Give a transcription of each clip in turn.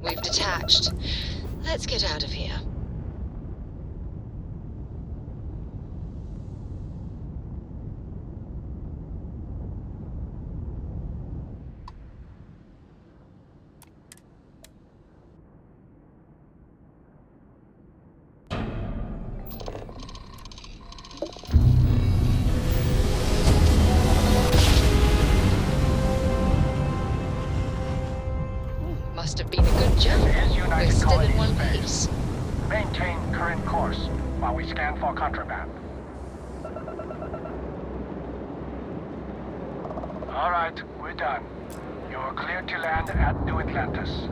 We've detached. Let's get out of here. Must have been a good jump. We're still in one piece. Maintain current course while we scan for contraband. All right, we're done. You're cleared to land at New Atlantis.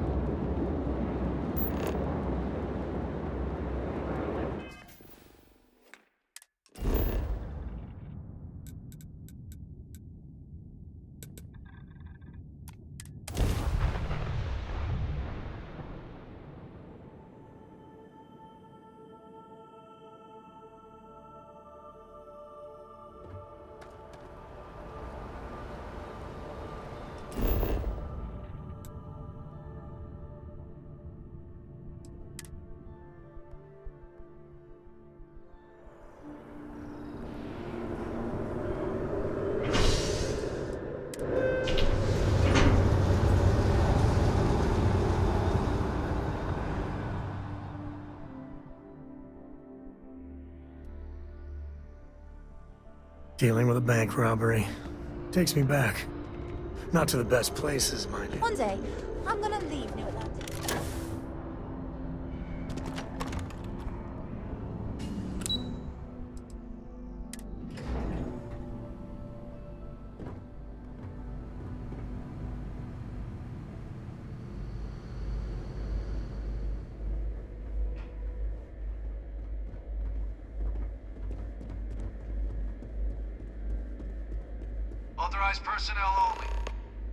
Dealing with a bank robbery. Takes me back. Not to the best places, mind you. One day, I'm gonna leave New Atlantis. Authorized personnel only.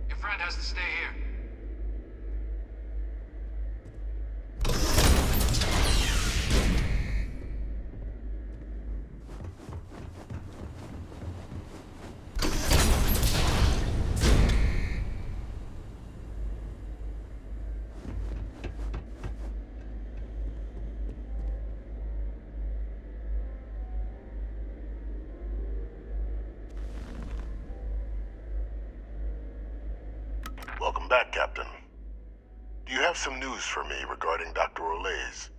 Your friend has to stay here. Welcome back, Captain. Do you have some news for me regarding Dr. Olays?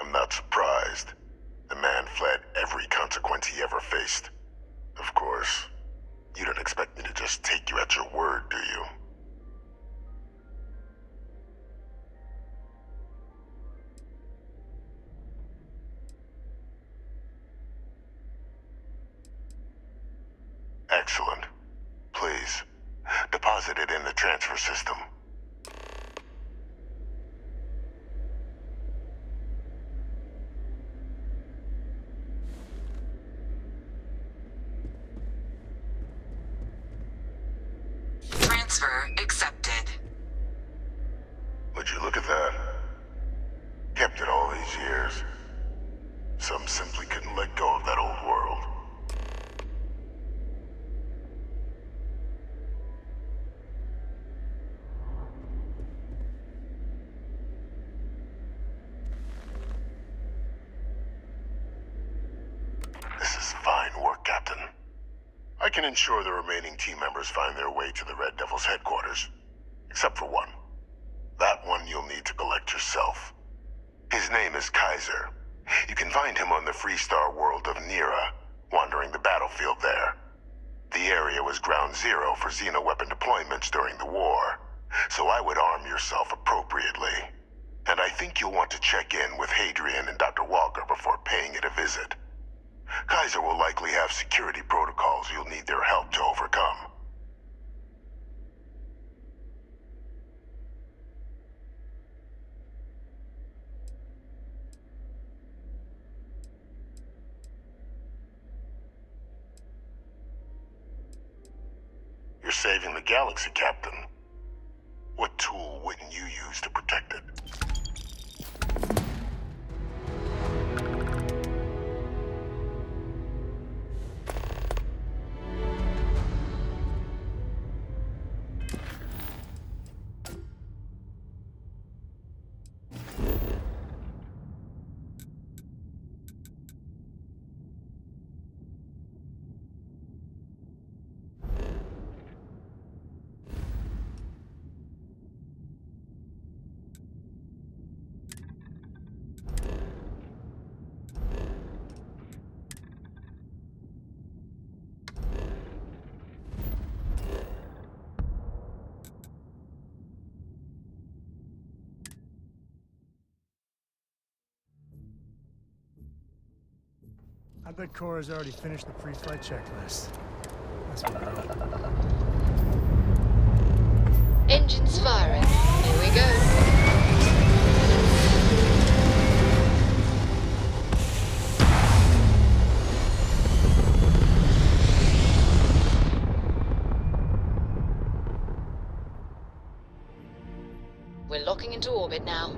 I'm not surprised. The man fled every consequence he ever faced. Of course, you don't expect me to just take you at your word, do you? Excellent. Please, deposit it in the transfer system. Transfer accepted. Would you look at that? Kept it all these years. Some simply couldn't let go of that old world. This is fine work, Captain. I can ensure the remaining team members find their way to the Red Devil's headquarters. Except for one. That one you'll need to collect yourself. His name is Kaiser. You can find him on the Freestar world of Nira, wandering the battlefield there. The area was ground zero for xeno-weapon deployments during the war, so I would arm yourself appropriately. And I think you'll want to check in with Hadrian and Dr. Walker before paying it a visit. Kaiser will likely have security protocols you'll need their help to overcome. You're saving the galaxy, Captain. What tool wouldn't you use to protect it? I bet Cora's already finished the pre-flight checklist. Let's go. Engines firing. Here we go. We're locking into orbit now.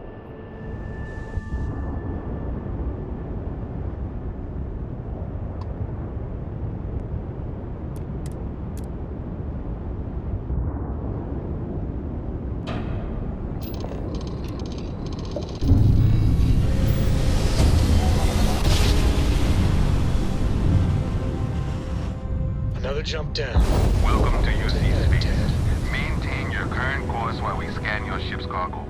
Another jump down. Welcome to UC Yeah, Space. Dad. Maintain your current course while we scan your ship's cargo.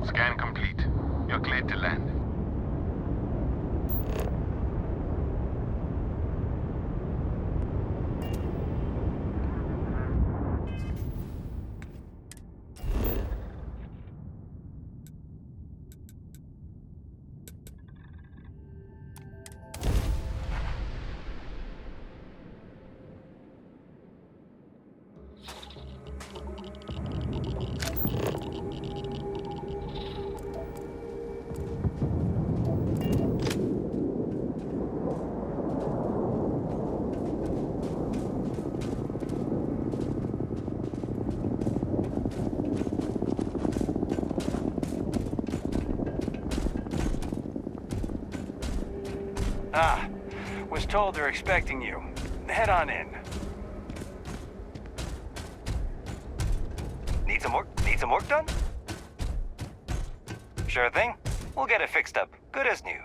Scan complete. You're cleared to land. Ah, was told they're expecting you. Head on in. Need some work done? Sure thing. We'll get it fixed up. Good as new.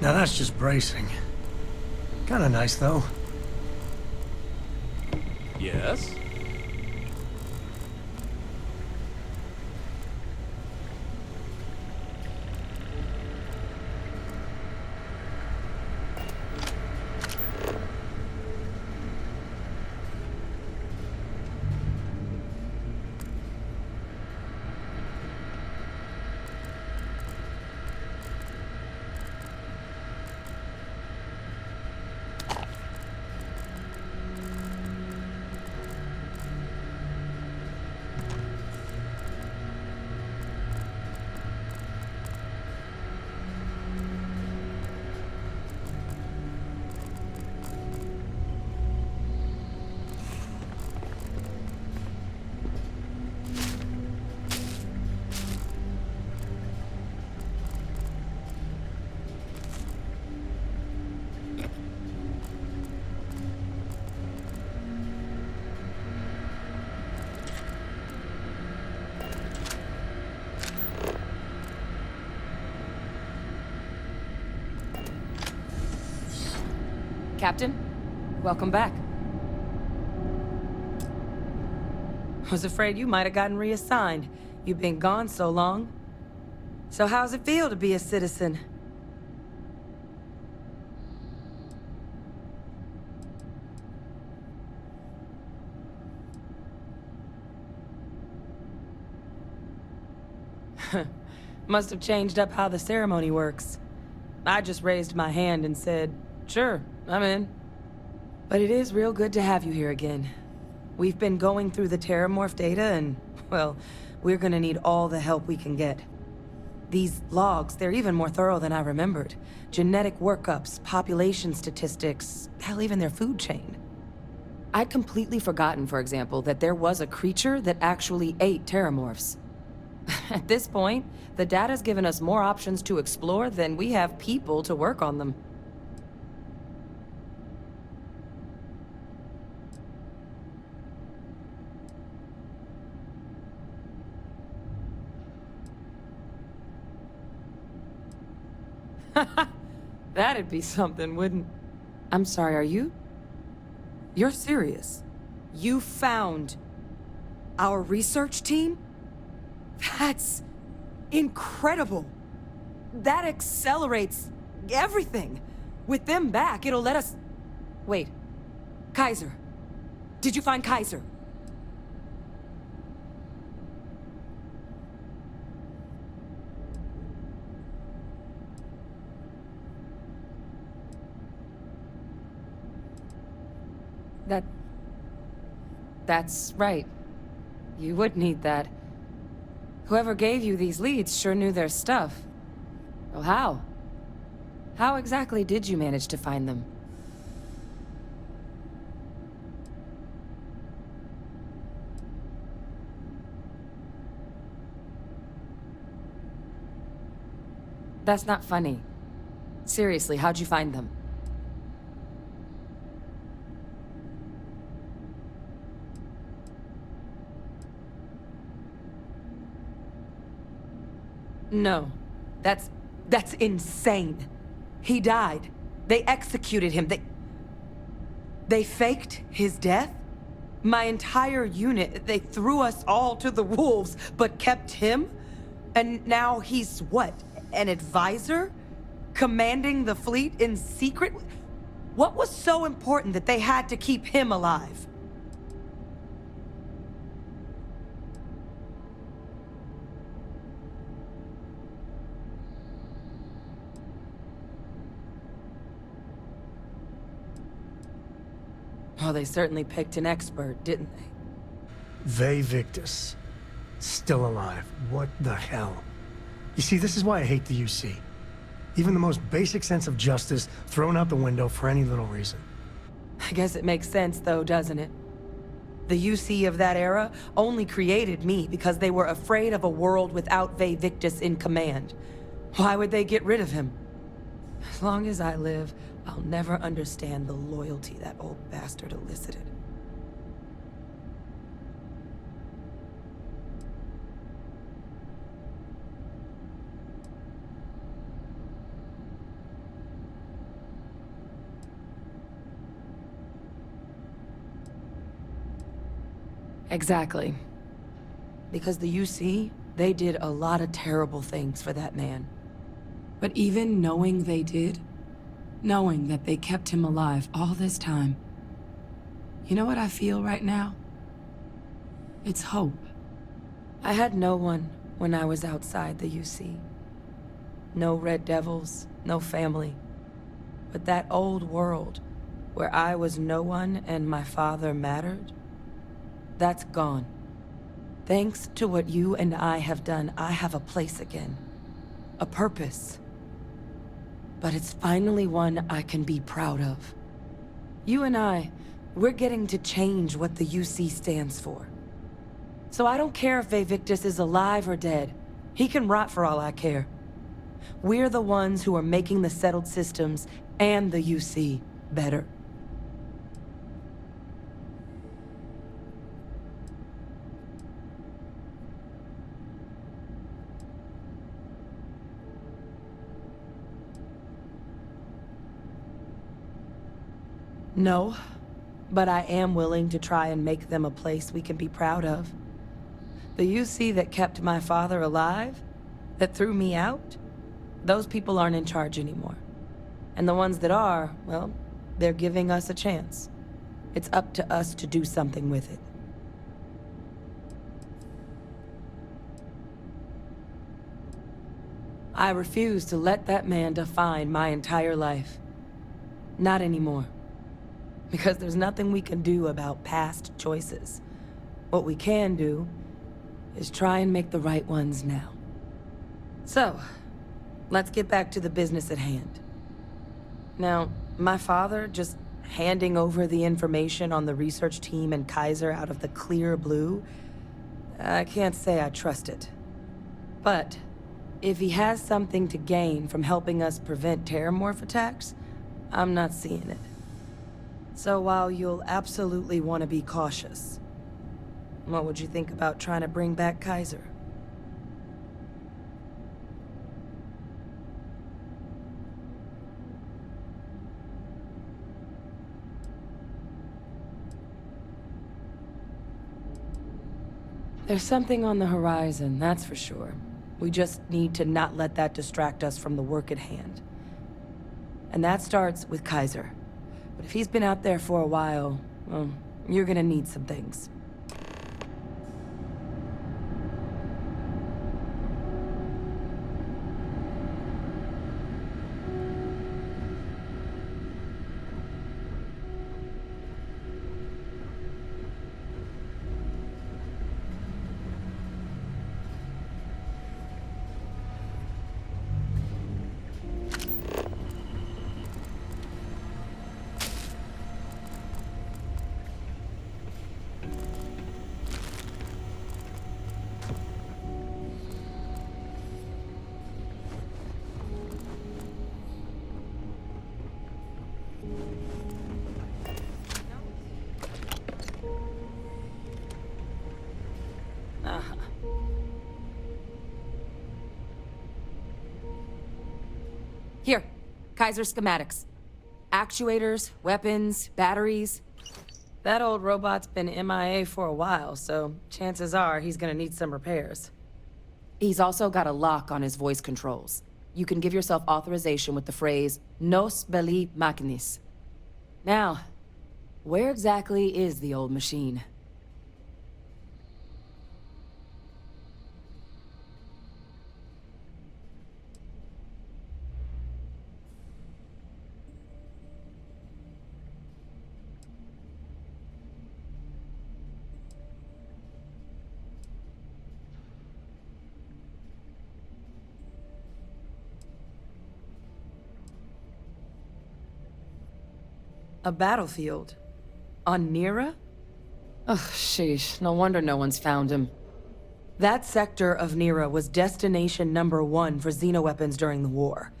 Now that's just bracing. Kinda nice, though. Yes? Captain, welcome back. Was afraid you might have gotten reassigned. You've been gone so long. So how's it feel to be a citizen? Must have changed up how the ceremony works. I just raised my hand and said, sure, I'm in. But it is real good to have you here again. We've been going through the Terramorph data and, well, we're gonna need all the help we can get. These logs, they're even more thorough than I remembered. Genetic workups, population statistics, hell, even their food chain. I'd completely forgotten, for example, that there was a creature that actually ate Terramorphs. At this point, the data's given us more options to explore than we have people to work on them. That'd be something, wouldn't... I'm sorry, are you? You're serious? You found our research team? That's incredible. That accelerates everything. With them back, it'll let us... Wait. Kaiser. Did you find Kaiser? That's right. You would need that. Whoever gave you these leads sure knew their stuff. Well, how? How exactly did you manage to find them? That's not funny. Seriously, how'd you find them? No. That's insane. He died. They executed him. They faked his death? My entire unit, they threw us all to the wolves, but kept him? And now he's what? An advisor? Commanding the fleet in secret? What was so important that they had to keep him alive? Oh, they certainly picked an expert, didn't they? Ve Victus. Still alive. What the hell? You see, this is why I hate the UC. Even the most basic sense of justice thrown out the window for any little reason. I guess it makes sense, though, doesn't it? The UC of that era only created me because they were afraid of a world without Ve Victus in command. Why would they get rid of him? As long as I live, I'll never understand the loyalty that old bastard elicited. Exactly. Because the UC, they did a lot of terrible things for that man. But even knowing they did, knowing that they kept him alive all this time, you know what I feel right now? It's hope. I had no one when I was outside the UC. No Red Devils, no family. But that old world, where I was no one and my father mattered, that's gone. Thanks to what you and I have done, I have a place again. A purpose. But it's finally one I can be proud of. You and I, we're getting to change what the UC stands for. So I don't care if Ve Victus is alive or dead. He can rot for all I care. We're the ones who are making the settled systems and the UC better. No, but I am willing to try and make them a place we can be proud of. The UC that kept my father alive, that threw me out, those people aren't in charge anymore. And the ones that are, well, they're giving us a chance. It's up to us to do something with it. I refuse to let that man define my entire life. Not anymore. Because there's nothing we can do about past choices. What we can do is try and make the right ones now. So, let's get back to the business at hand. Now, my father just handing over the information on the research team and Kaiser out of the clear blue, I can't say I trust it. But if he has something to gain from helping us prevent terramorph attacks, I'm not seeing it. So while you'll absolutely want to be cautious, what would you think about trying to bring back Kaiser? There's something on the horizon, that's for sure. We just need to not let that distract us from the work at hand. And that starts with Kaiser. But if he's been out there for a while, well, you're gonna need some things. Here, Kaiser schematics. Actuators, weapons, batteries. That old robot's been MIA for a while, so chances are he's gonna need some repairs. He's also got a lock on his voice controls. You can give yourself authorization with the phrase, Nos belli machinis. Now, where exactly is the old machine? A battlefield? On Nira? Ugh, sheesh. No wonder no one's found him. That sector of Nira was destination #1 for xenoweapons during the war.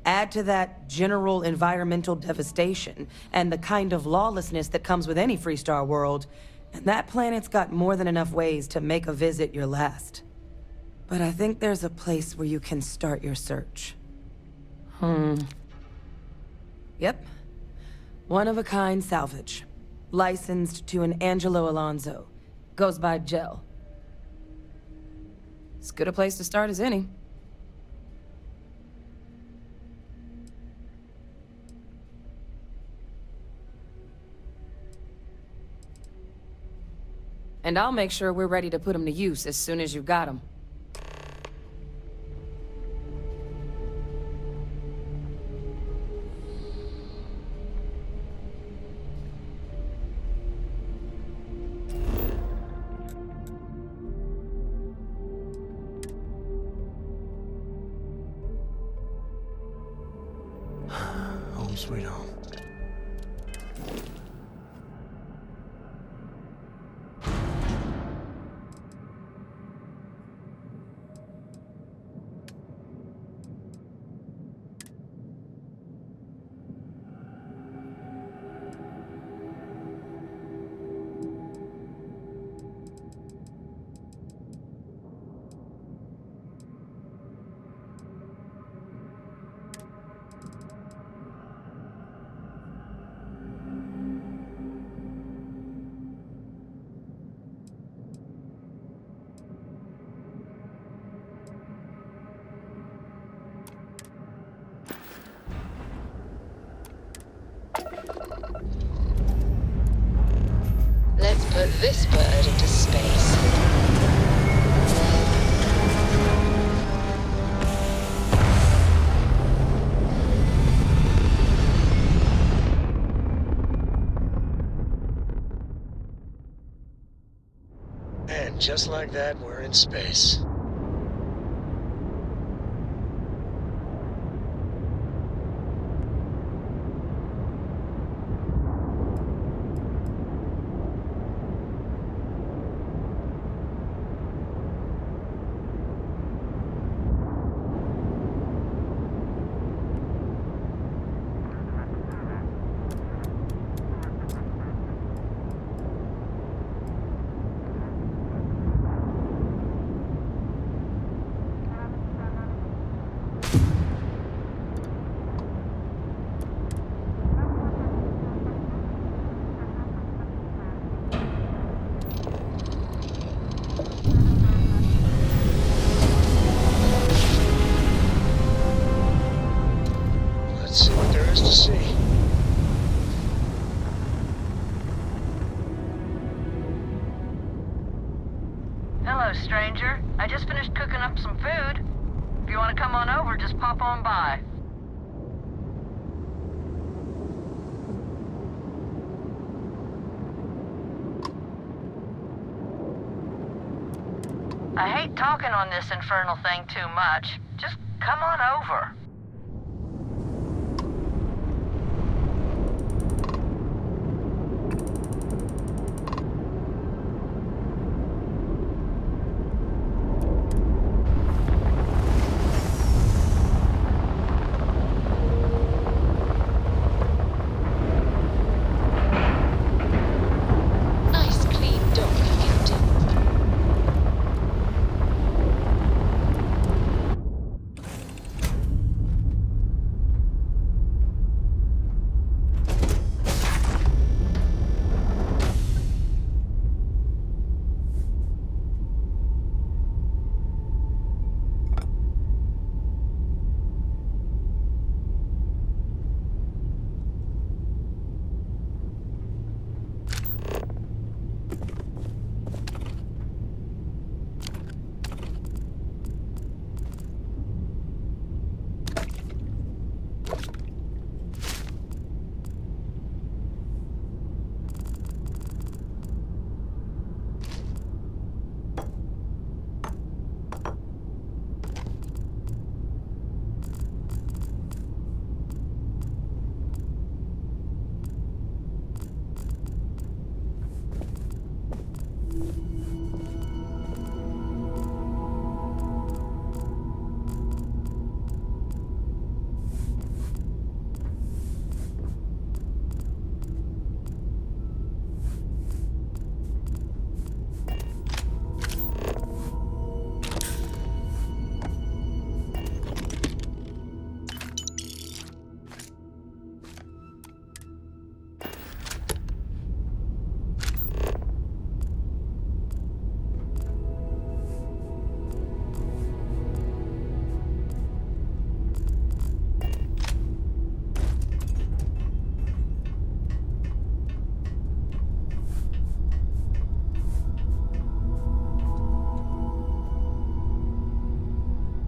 Add to that general environmental devastation and the kind of lawlessness that comes with any Freestar world, and that planet's got more than enough ways to make a visit your last. But I think there's a place where you can start your search. Yep. One-of-a-kind salvage. Licensed to an Angelo Alonso. Goes by Gel. As good a place to start as any. And I'll make sure we're ready to put them to use as soon as you've got them. Home sweet home. Let's put this bird into space. And just like that, we're in space. Let's see what there is to see. Hello, stranger. I just finished cooking up some food. If you want to come on over, just pop on by. I hate talking on this infernal thing too much. Just come on over. Nice clean dock, Captain.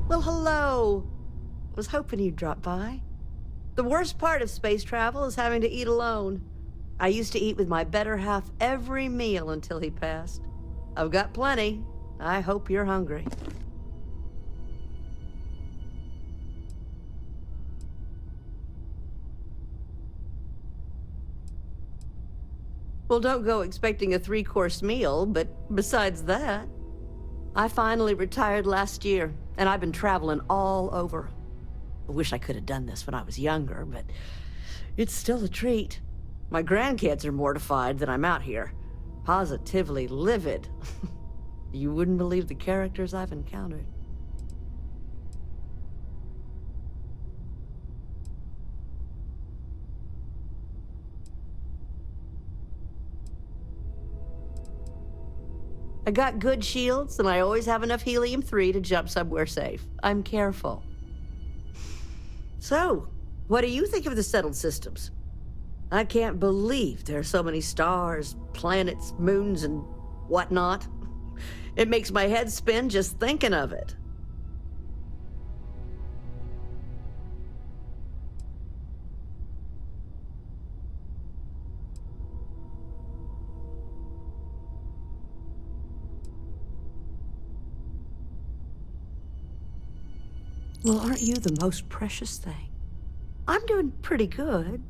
Well, hello. Was hoping you'd drop by. The worst part of space travel is having to eat alone. I used to eat with my better half every meal until he passed. I've got plenty. I hope you're hungry. Well, don't go expecting a 3-course meal, but besides that, I finally retired last year, and I've been traveling all over. I wish I could have done this when I was younger, but it's still a treat. My grandkids are mortified that I'm out here. Positively livid. You wouldn't believe the characters I've encountered. I got good shields, and I always have enough helium-3 to jump somewhere safe. I'm careful. So, what do you think of the settled systems? I can't believe there are so many stars, planets, moons, and whatnot. It makes my head spin just thinking of it. Well, aren't you the most precious thing? I'm doing pretty good,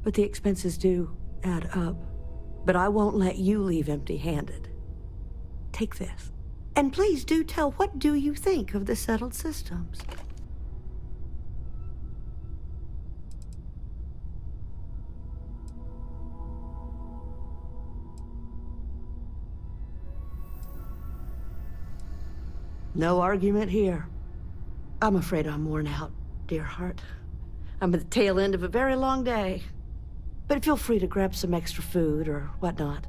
but the expenses do add up. But I won't let you leave empty-handed. Take this. And please do tell, what do you think of the settled systems? No argument here. I'm afraid I'm worn out, dear heart. I'm at the tail end of a very long day. But feel free to grab some extra food or whatnot.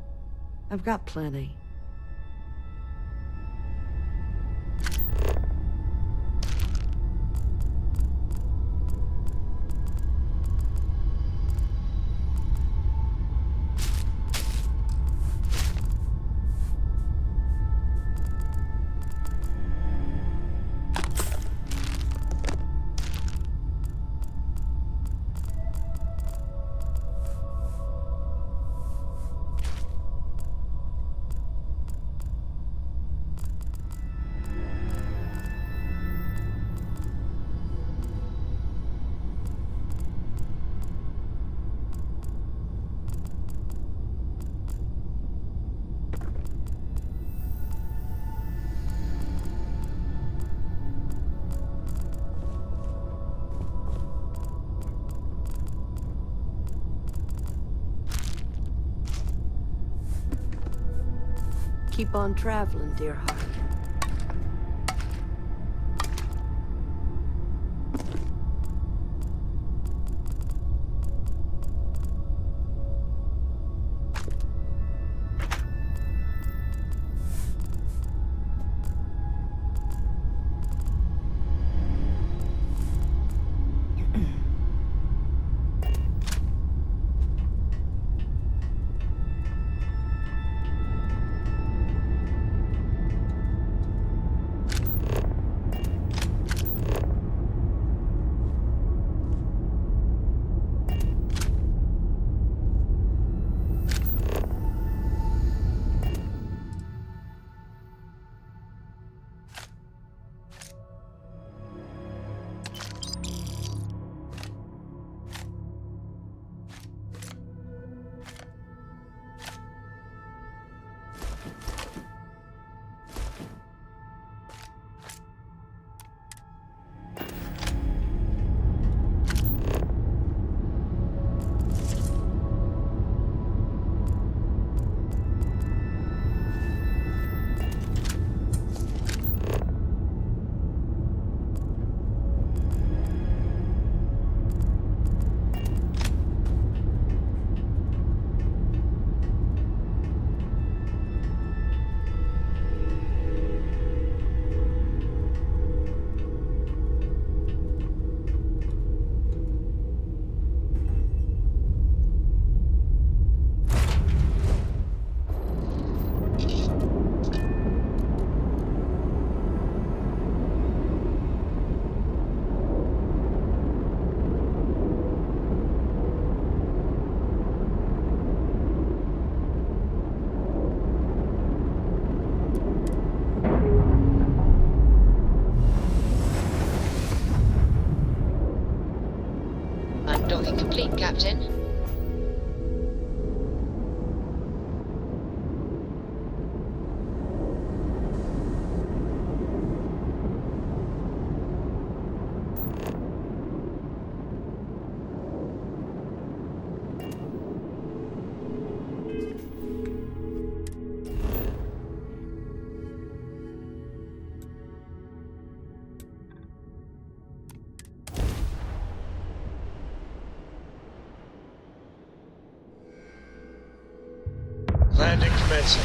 I've got plenty. Keep on traveling, dear heart. Docking complete, Captain. Landing commencing.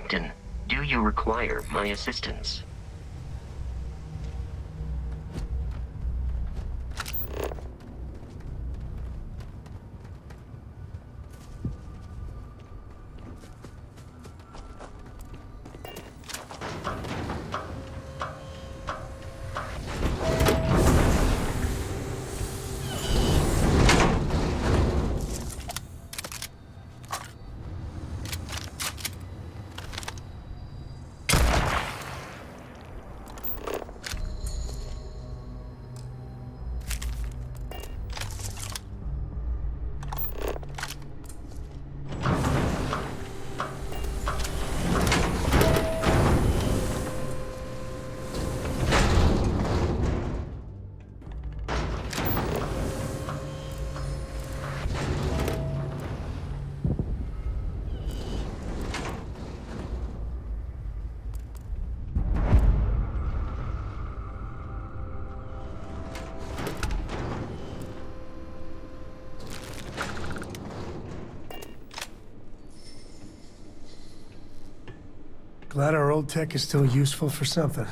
Captain, do you require my assistance? Glad our old tech is still useful for something.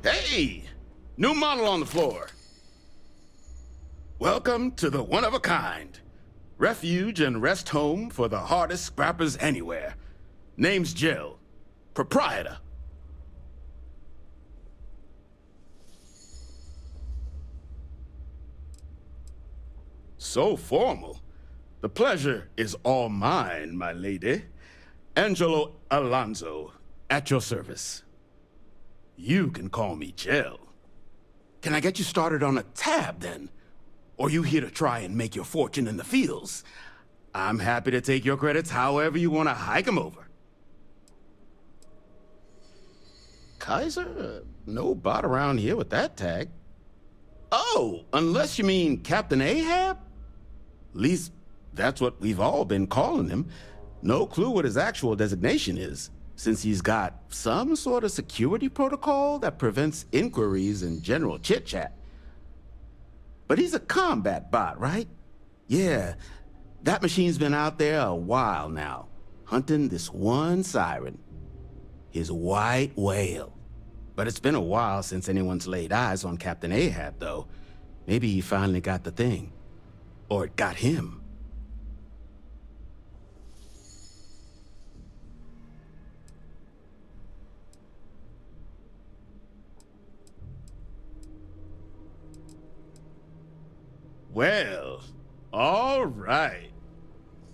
Hey! New model on the floor. Welcome to the one-of-a-kind. Refuge and rest home for the hardest scrappers anywhere. Name's Jill. Proprietor. So formal. The pleasure is all mine, my lady. Angelo Alonso, at your service. You can call me Jill. Can I get you started on a tab, then? Or you here to try and make your fortune in the fields? I'm happy to take your credits however you want to hike them over. Kaiser? No bot around here with that tag. Oh, unless you mean Captain Ahab? At least, that's what we've all been calling him. No clue what his actual designation is, since he's got some sort of security protocol that prevents inquiries and general chit-chat. But he's a combat bot, right? Yeah, that machine's been out there a while now, hunting this one siren. His white whale. But it's been a while since anyone's laid eyes on Captain Ahab, though. Maybe he finally got the thing. Or it got him. Well, all right.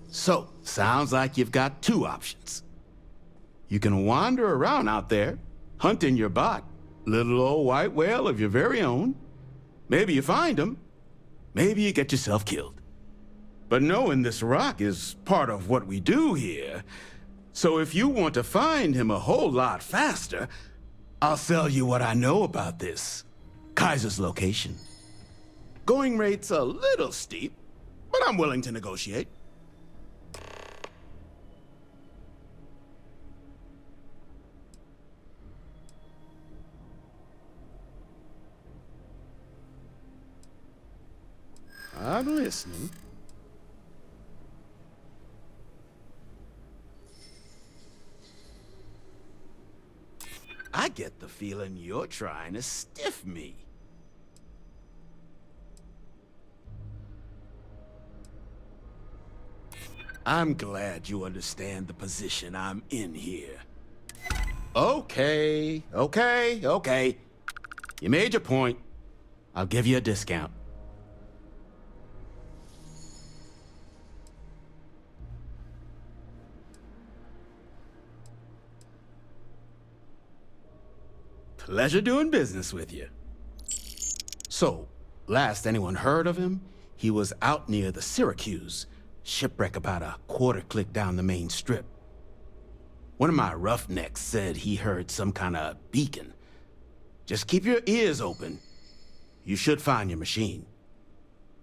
So, sounds like you've got two options. You can wander around out there, hunting your bot, little old white whale of your very own. Maybe you find him. Maybe you get yourself killed. But knowing this rock is part of what we do here. So if you want to find him a whole lot faster, I'll sell you what I know about this. Kaiser's location. Going rate's a little steep, but I'm willing to negotiate. I'm listening. I get the feeling you're trying to stiff me. I'm glad you understand the position I'm in here. Okay. You made your point. I'll give you a discount. Pleasure doing business with you. So, last anyone heard of him, he was out near the Syracuse, shipwreck about a quarter-click down the main strip. One of my roughnecks said he heard some kind of beacon. Just keep your ears open. You should find your machine.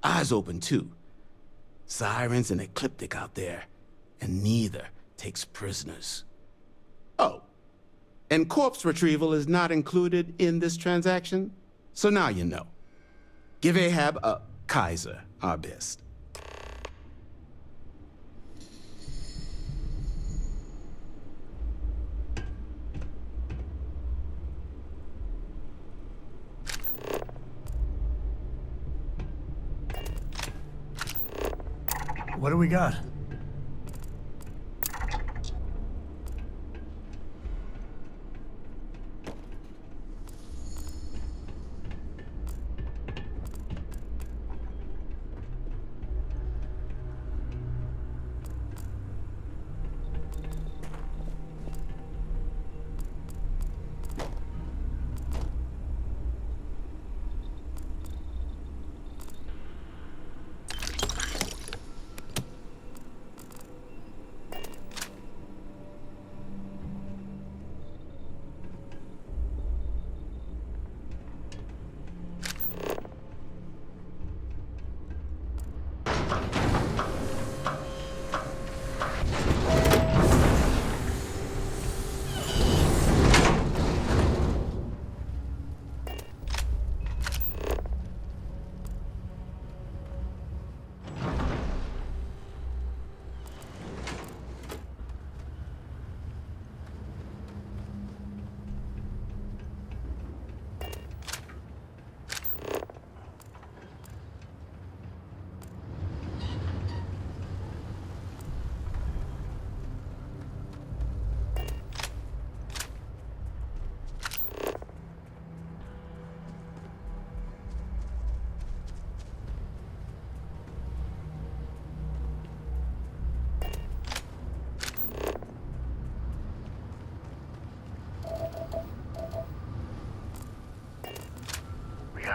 Eyes open, too. Sirens and Ecliptic out there, and neither takes prisoners. Oh, And corpse retrieval is not included in this transaction. So now you know. Give Ahab a Kaiser our best. What do we got?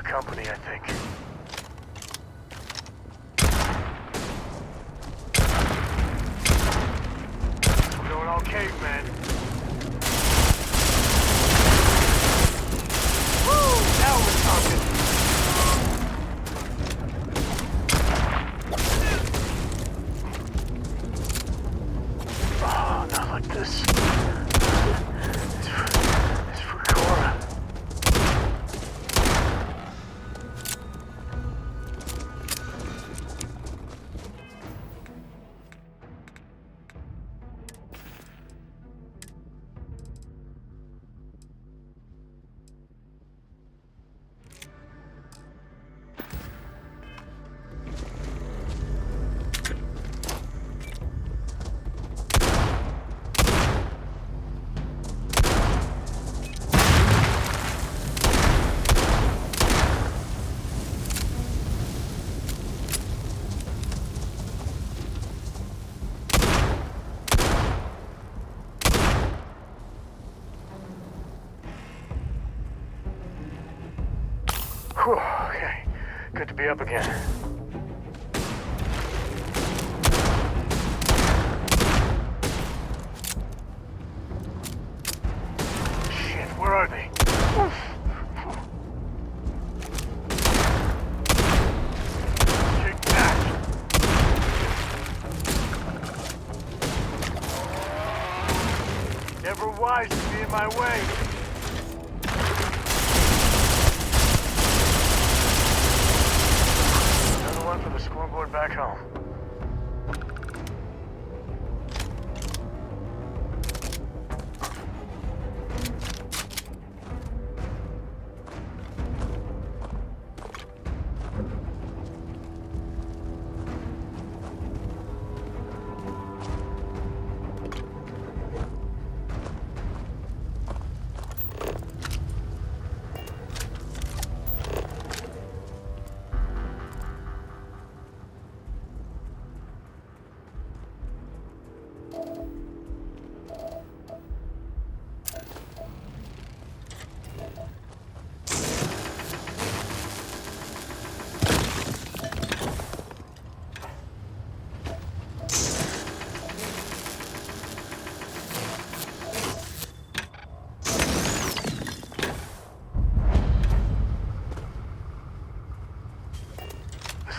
Company, I think. We're going all caveman. Woo! Now we're talking. Oh, not like this. It's for Cora. Whew, okay, good to be up again. Shit, where are they? Oof. Take that! Never wise to be in my way. For the scoreboard back home.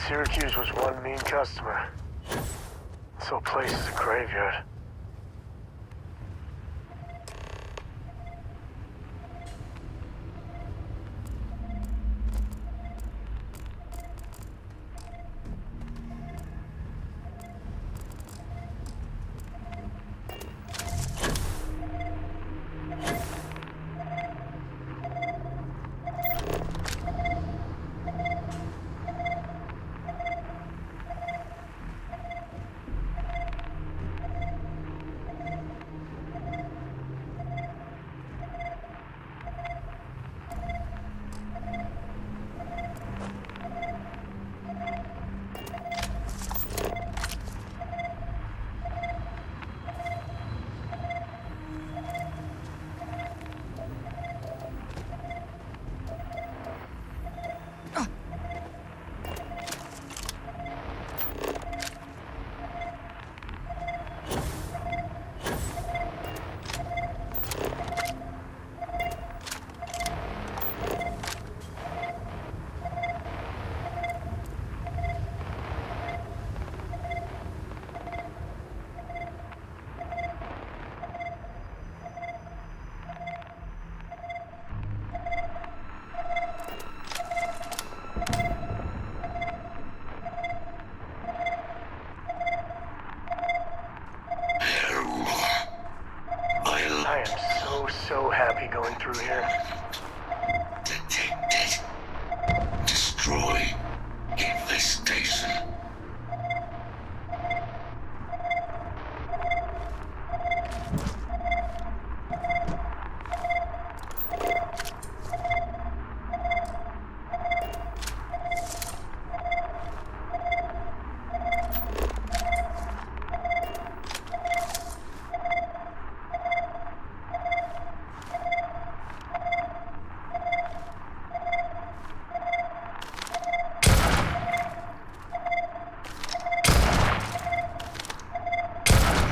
Syracuse was one mean customer. This whole place is a graveyard. station.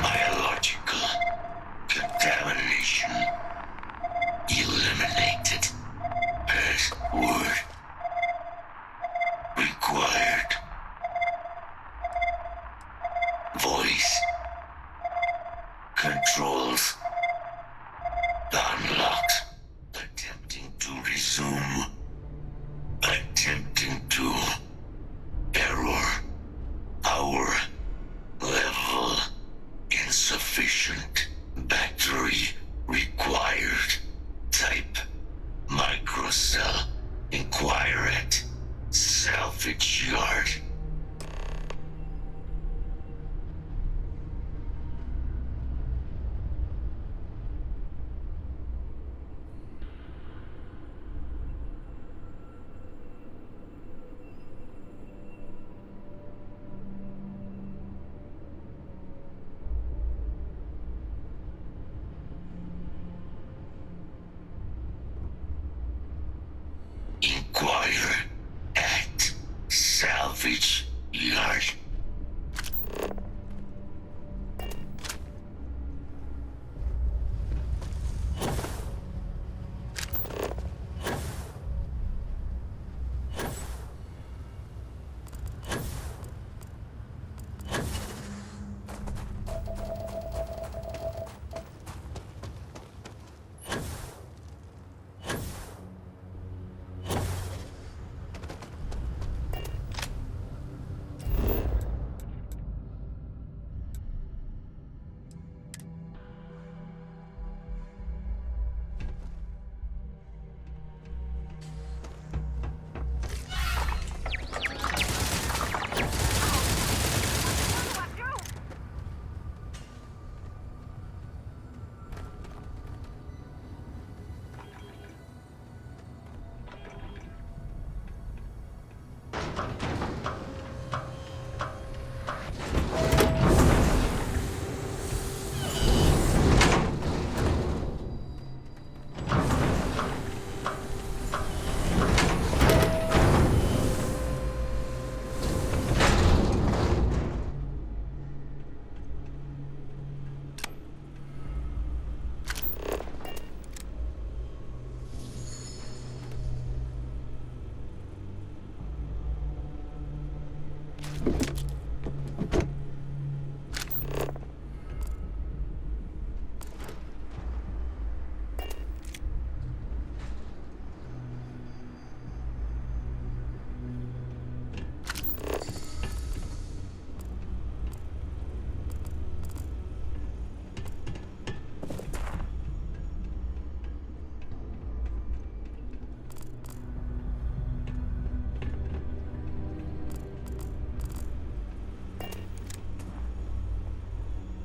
Biological contamination eliminated. Password required. Voice controls unlocked. Attempting to resume. Attempting to. Error. Power level insufficient. Battery required. Type microcell. Inquire at salvage yard. Inquire at salvage yard.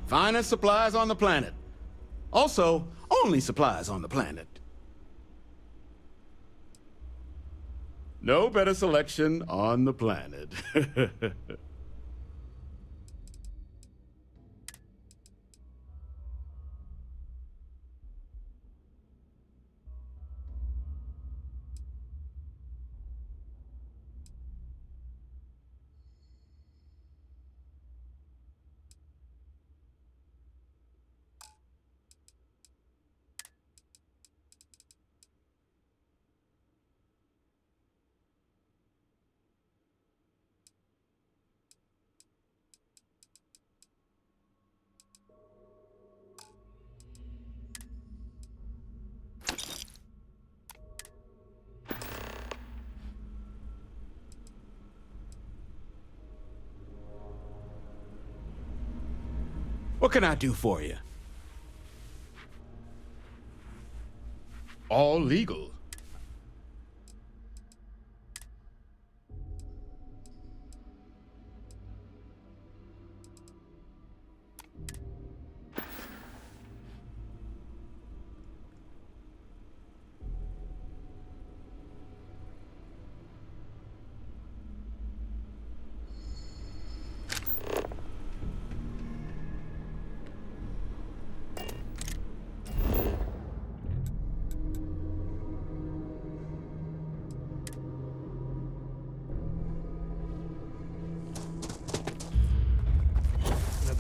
Finest supplies on the planet. Also, only supplies on the planet. No better selection on the planet. What can I do for you? All legal.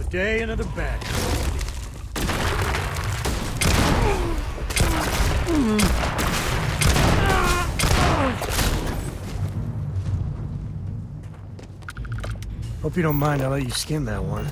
day, another bad. Hope you don't mind, I'll let you skin that one.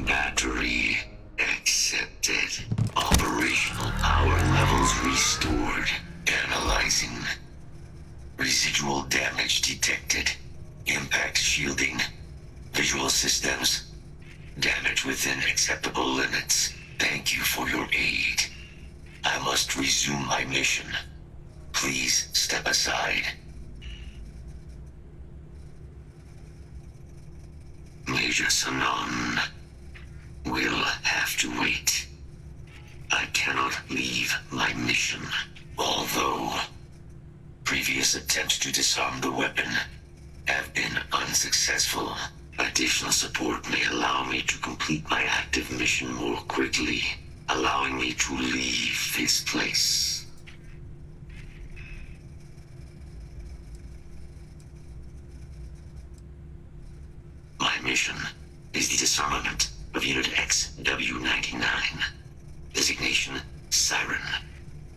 Battery accepted. Operational power levels restored. Analyzing. Residual damage detected. Impact shielding. Visual systems. Damage within acceptable limits. Thank you for your aid. I must resume my mission. Please step aside. Major Sanon will have to wait. I cannot leave my mission. Although previous attempts to disarm the weapon have been unsuccessful, additional support may allow me to complete my active mission more quickly, allowing me to leave this place. My mission is the disarmament of Unit XW-99. Designation, Siren.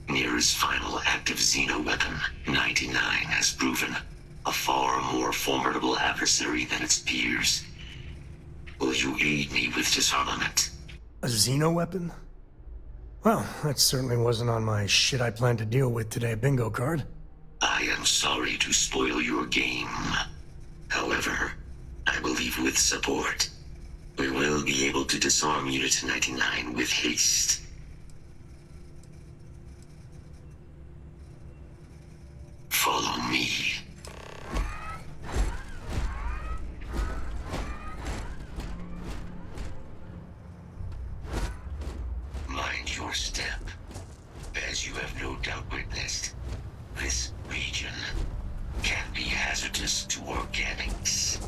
Nearest final active Xeno weapon, 99 has proven a far more formidable adversary than its peers. Will you aid me with disarmament? A Xeno weapon? Well, that certainly wasn't on my shit I plan to deal with today bingo card. I am sorry to spoil your game. However, I believe with support, we will be able to disarm Unit 99 with haste. Follow me. Mind your step. As you have no doubt witnessed, this region can be hazardous to organics.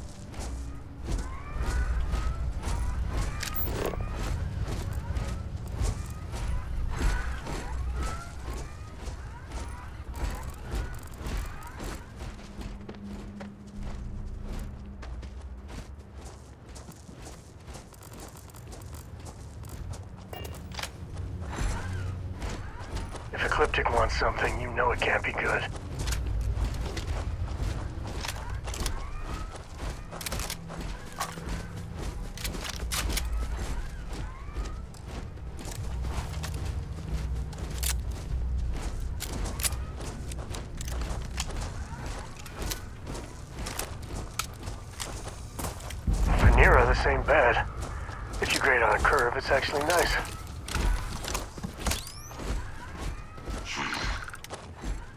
If Ecliptic wants something, you know it can't be good. Vanera, this ain't bad. If you grade on a curve, it's actually nice.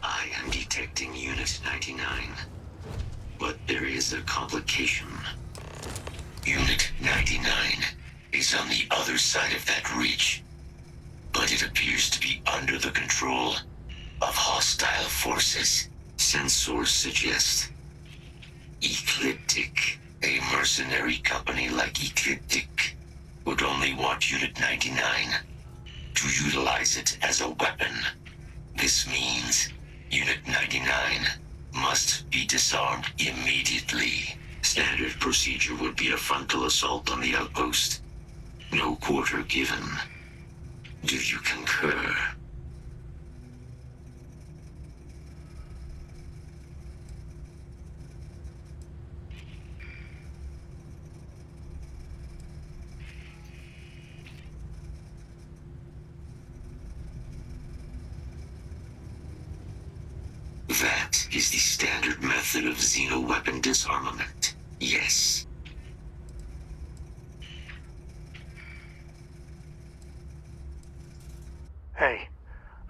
I am detecting Unit 99. But there is a complication. Unit 99 is on the other side of that ridge. But it appears to be under the control of hostile forces. Sensors suggest Ecliptic, a mercenary company like Ecliptic, would only want Unit 99 to utilize it as a weapon. This means Unit 99 must be disarmed immediately. Standard procedure would be a frontal assault on the outpost. No quarter given. Do you concur? That is the standard method of xeno-weapon disarmament. Yes. Hey,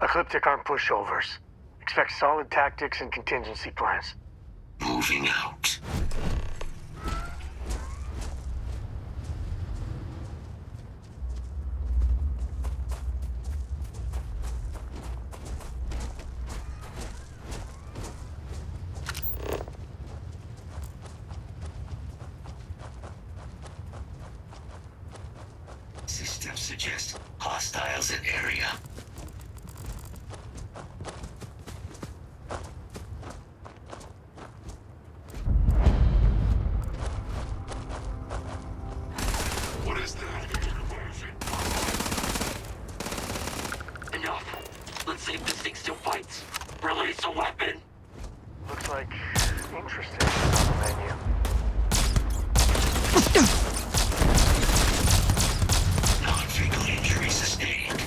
Ecliptic aren't pushovers. Expect solid tactics and contingency plans. Moving out. Systems suggest hostiles in area. What is that? Enough. Let's see if this thing still fights. Release a weapon. Looks like interesting on the menu. Non-fatal injury sustained.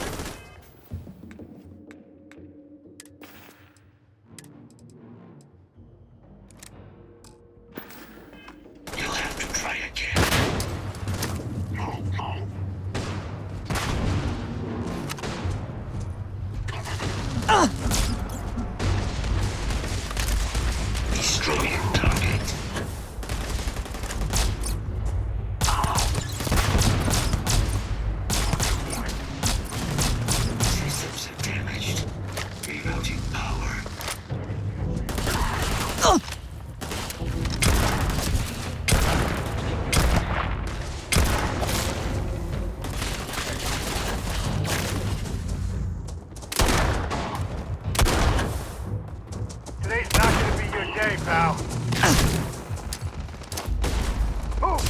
You'll have to try again. Destroying target. Systems are damaged. Rerouting power. Today's not gonna be your day, pal. Move!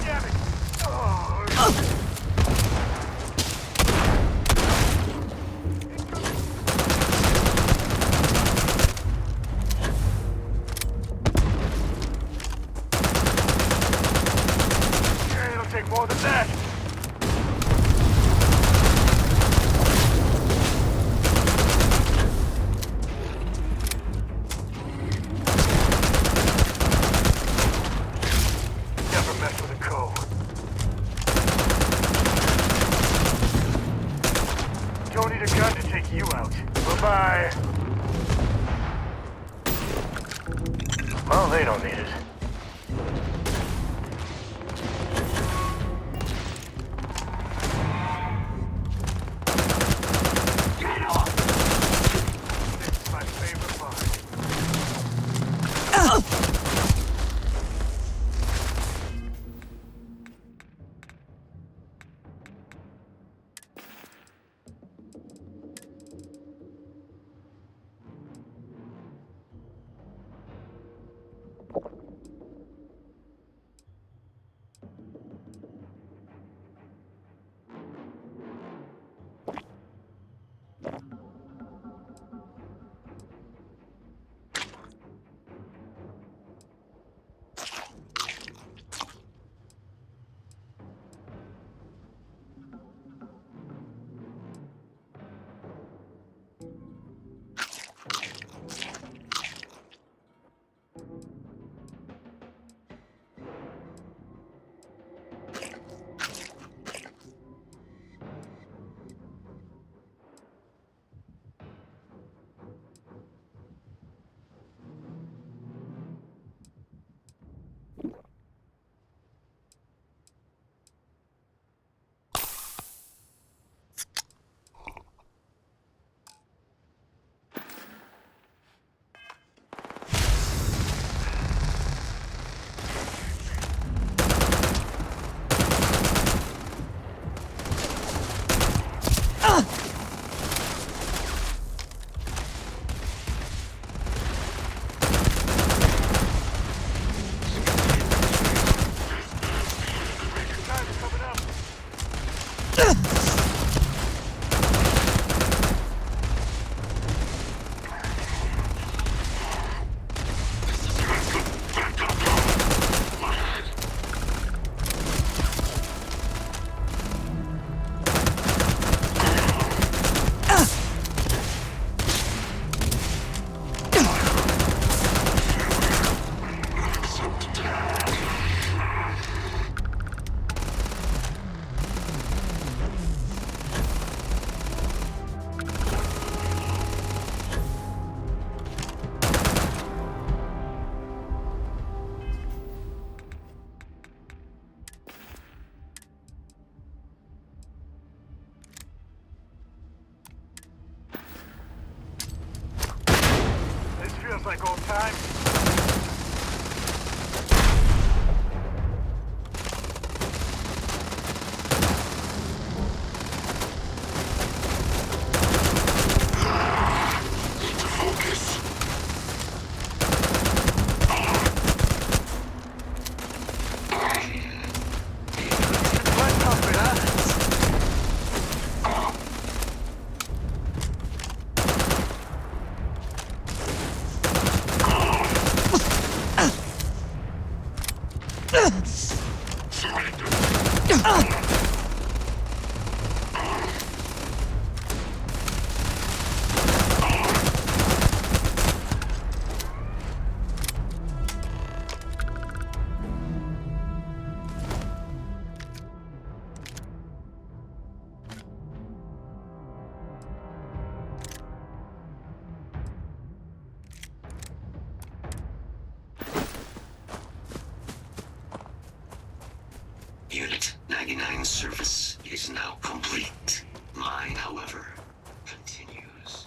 Damn it! Oh. It'll take more than that. Never mess with a cove. Don't need a gun to take you out. Bye-bye. Well, they don't need it. Get off! This is my favorite part. like old times. Unit 99 service is now complete. Mine, however, continues.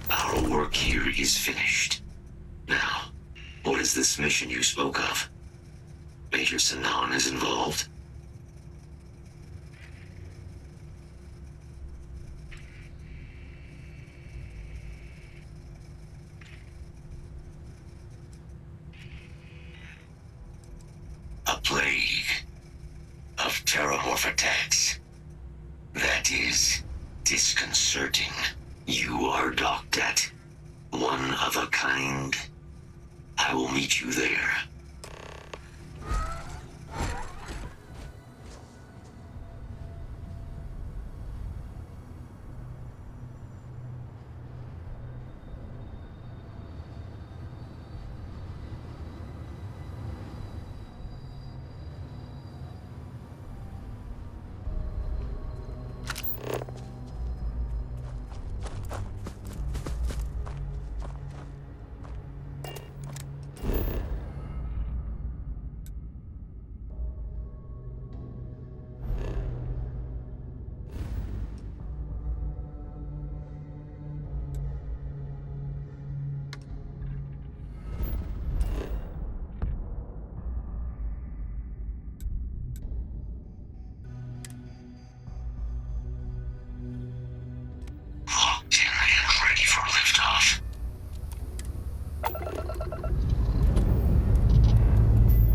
Our work here is finished. Now, what is this mission you spoke of? Major Sanan is involved? A plague of terramorph attacks. That is disconcerting. You are docked at one of a kind. I will meet you there.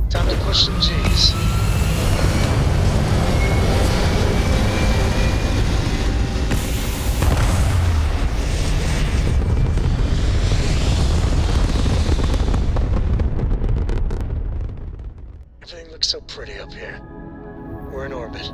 Time to push some G's. Everything looks so pretty up here. We're in orbit.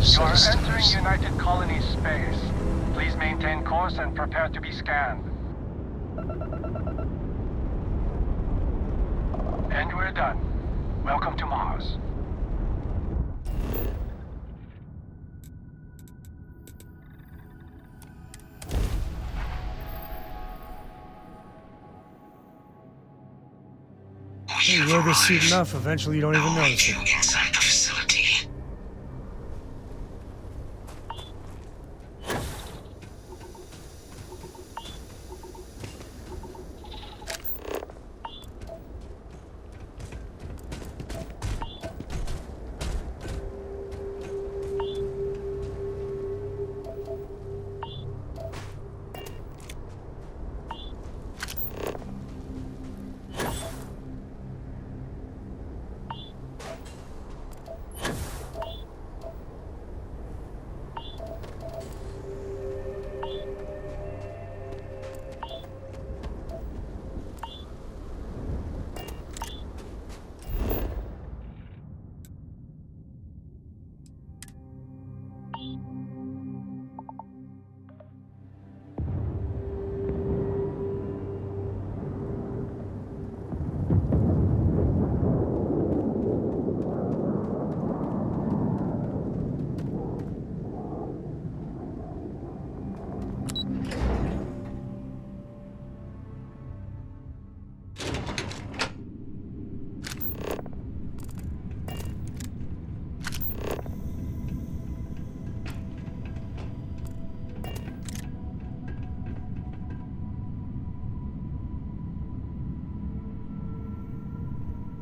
You are systems. entering United Colonies space. Please maintain course and prepare to be scanned. And we're done. Welcome to Mars. You wear this suit enough, eventually you don't even I'll notice meet it. you inside the facility.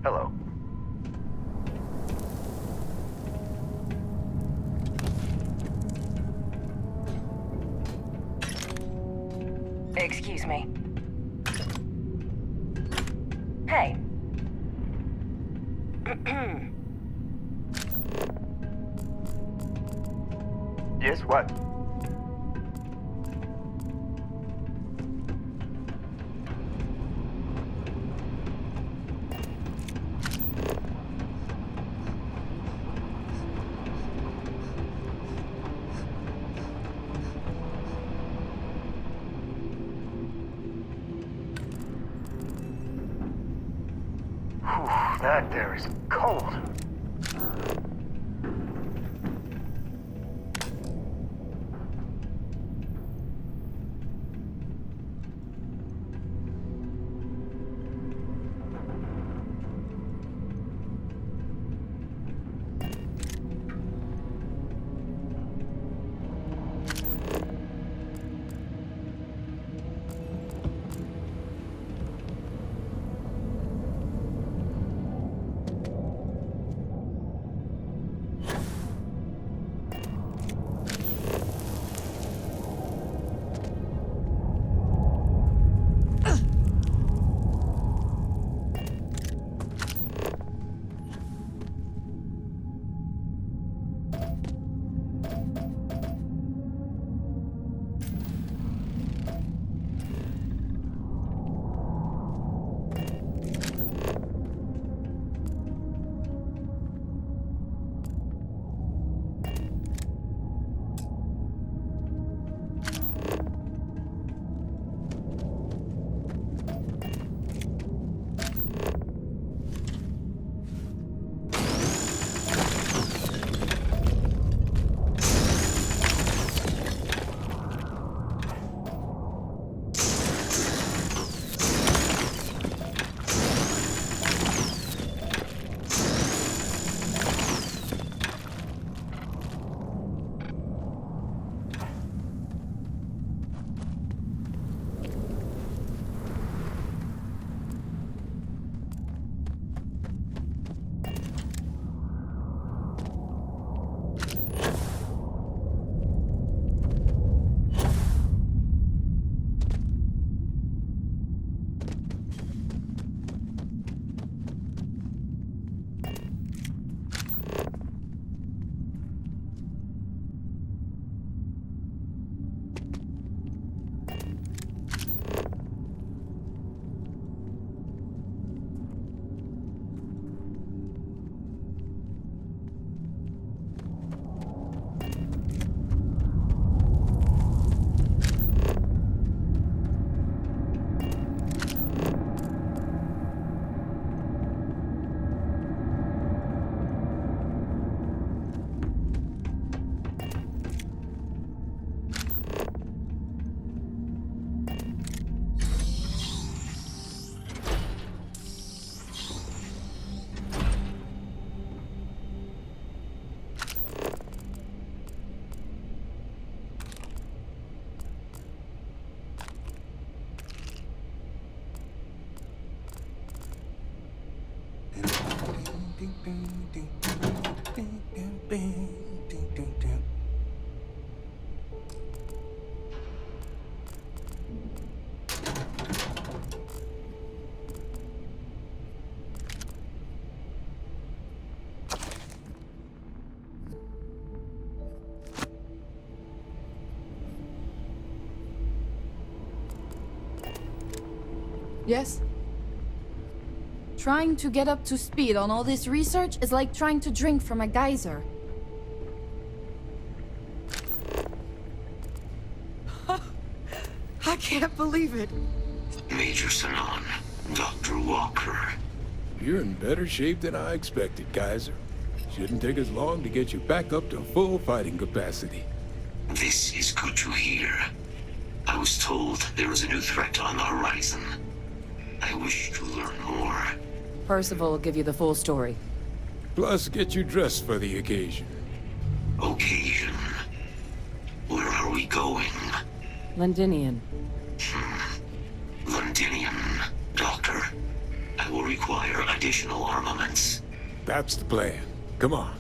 Hello. Excuse me. Hey. Yes, what? That there is cold. Yes? Trying to get up to speed on all this research is like trying to drink from a geyser. I can't believe it. Major Sanon, Dr. Walker. You're in better shape than I expected, Kaiser. Shouldn't take us long to get you back up to full fighting capacity. This is good to hear. I was told there was a new threat on the horizon. I wish to learn more. Percival will give you the full story. Plus, get you dressed for the occasion. Occasion? Where are we going? Londinian. Londinian, Doctor. I will require additional armaments. That's the plan. Come on.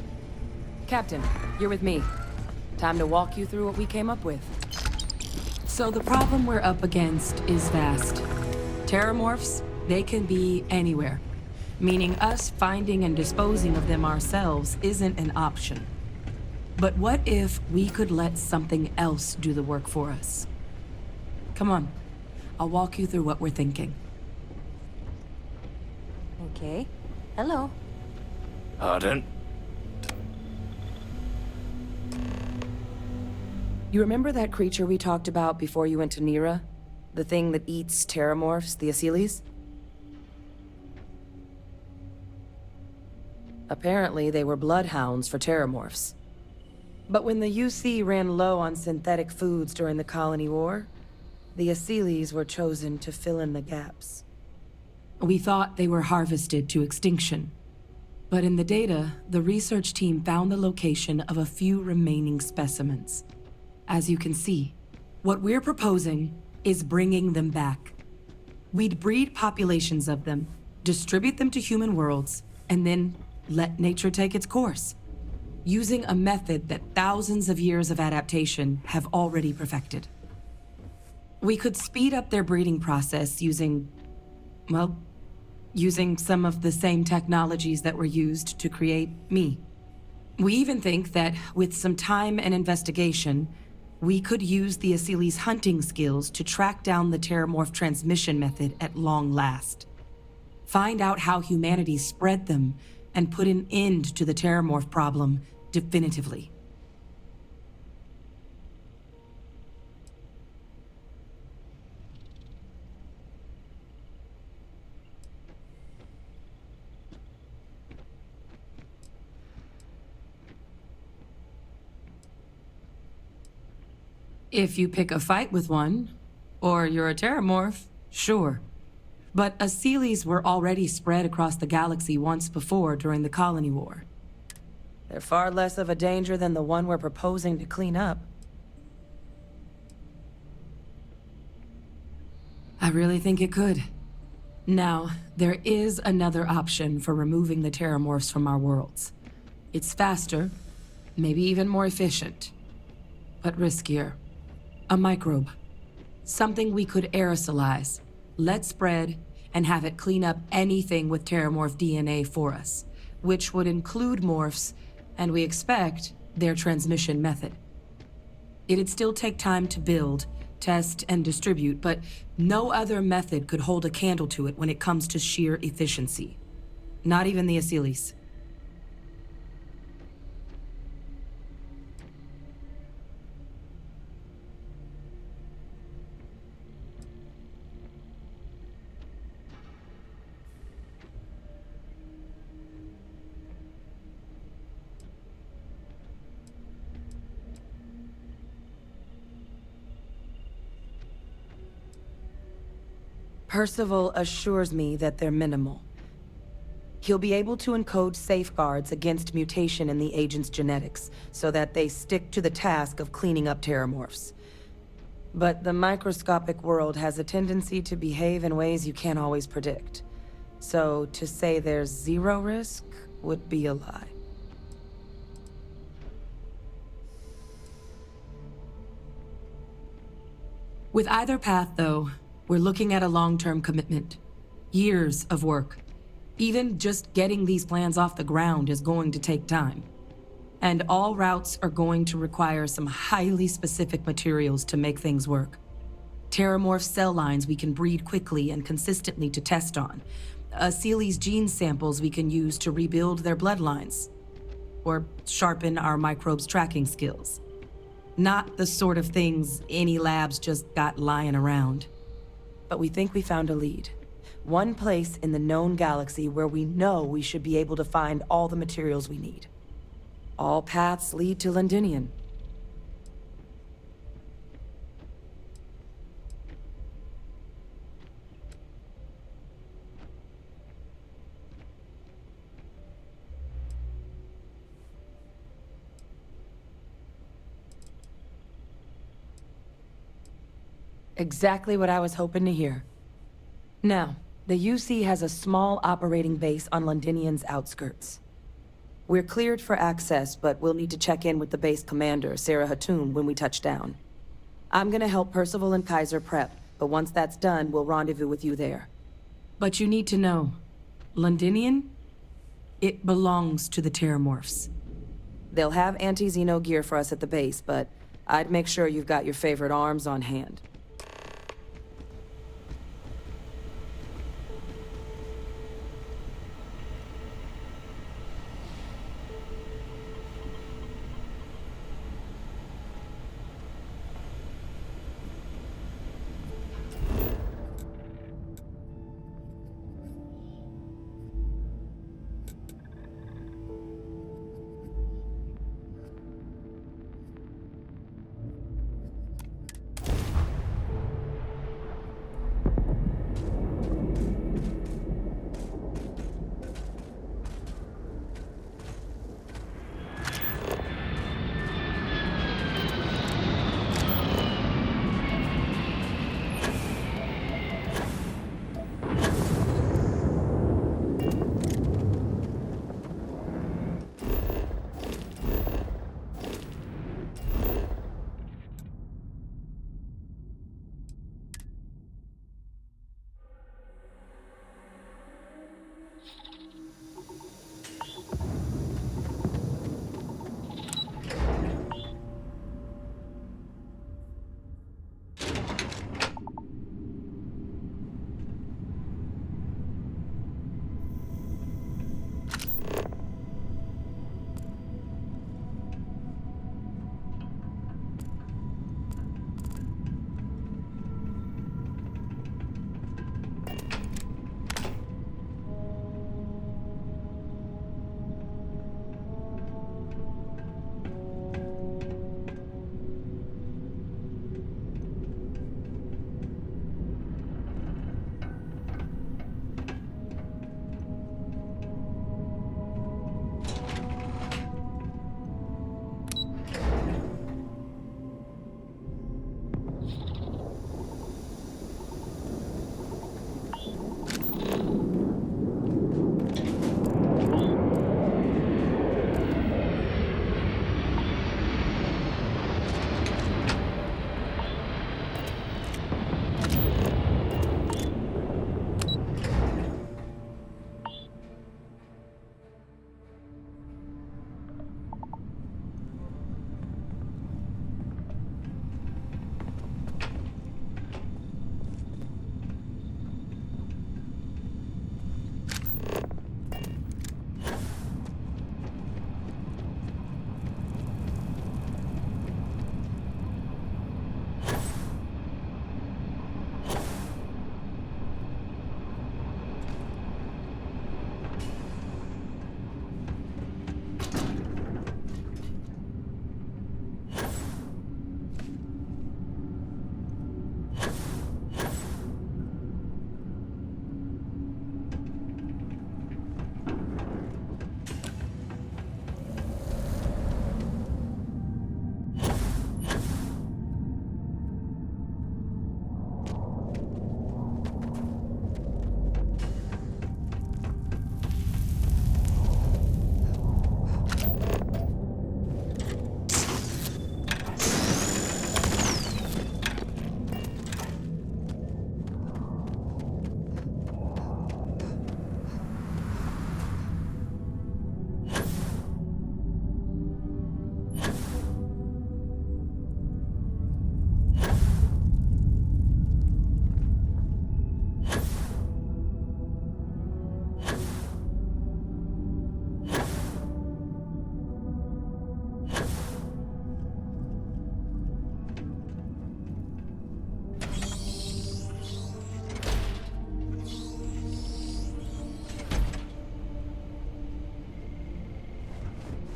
Captain, you're with me. Time to walk you through what we came up with. So the problem we're up against is vast. Terramorphs, they can be anywhere. Meaning us finding and disposing of them ourselves isn't an option. But what if we could let something else do the work for us? Come on. I'll walk you through what we're thinking. Okay. Hello. Pardon? You remember that creature we talked about before you went to Nira? The thing that eats terramorphs, the Asylees? Apparently, they were bloodhounds for terramorphs. But when the UC ran low on synthetic foods during the Colony War, the Asylees were chosen to fill in the gaps. We thought they were harvested to extinction. But in the data, the research team found the location of a few remaining specimens. As you can see, what we're proposing is bringing them back. We'd breed populations of them, distribute them to human worlds, and then let nature take its course, using a method that thousands of years of adaptation have already perfected. We could speed up their breeding process using some of the same technologies that were used to create me. We even think that with some time and investigation, we could use the Asylees' hunting skills to track down the terramorph transmission method at long last. Find out how humanity spread them and put an end to the terramorph problem definitively. If you pick a fight with one, or you're a terramorph, sure. But Asylees were already spread across the galaxy once before during the Colony War. They're far less of a danger than the one we're proposing to clean up. I really think it could. Now, there is another option for removing the terramorphs from our worlds. It's faster, maybe even more efficient, but riskier. A microbe. Something we could aerosolize, let spread, and have it clean up anything with terramorph DNA for us, which would include morphs, and we expect their transmission method. It'd still take time to build, test, and distribute, but no other method could hold a candle to it when it comes to sheer efficiency. Not even the Asylees. Percival assures me that they're minimal. He'll be able to encode safeguards against mutation in the agent's genetics, so that they stick to the task of cleaning up terramorphs. But the microscopic world has a tendency to behave in ways you can't always predict. So to say there's zero risk would be a lie. With either path, though, we're looking at a long-term commitment. Years of work. Even just getting these plans off the ground is going to take time. And all routes are going to require some highly specific materials to make things work. Terramorph cell lines we can breed quickly and consistently to test on. Seeley's gene samples we can use to rebuild their bloodlines. Or sharpen our microbes tracking skills. Not the sort of things any labs just got lying around. But we think we found a lead. One place in the known galaxy where we know we should be able to find all the materials we need. All paths lead to Londinian. Exactly what I was hoping to hear. Now, the UC has a small operating base on Londinian's outskirts. We're cleared for access, but we'll need to check in with the base commander, Sarah Hatoum, when we touch down. I'm gonna help Percival and Kaiser prep, but once that's done, we'll rendezvous with you there. But you need to know, Londinian, it belongs to the Terramorphs. They'll have anti-Xeno gear for us at the base, but I'd make sure you've got your favorite arms on hand.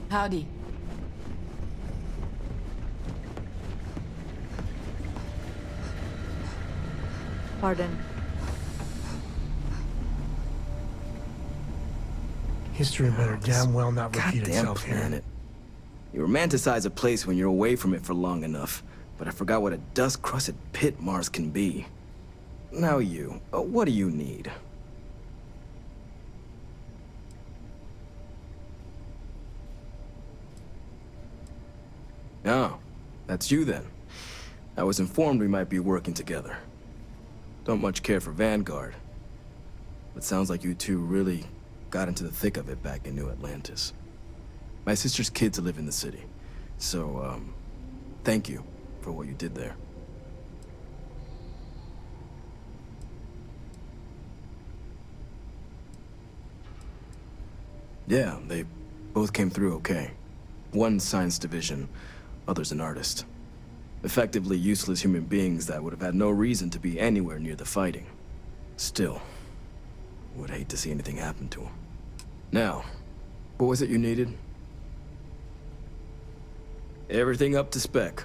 Howdy. Pardon. History better damn well not repeat Goddamn itself here. planet. You romanticize a place when you're away from it for long enough, but I forgot what a dust-crusted pit Mars can be. Now you, what do you need? Oh, that's you then. I was informed we might be working together. Don't much care for Vanguard, but sounds like you two really got into the thick of it back in New Atlantis. My sister's kids live in the city, so, thank you for what you did there. Yeah, they both came through okay. One science division, other's an artist. Effectively useless human beings that would have had no reason to be anywhere near the fighting. Still, would hate to see anything happen to them. Now, what was it you needed? Everything up to spec.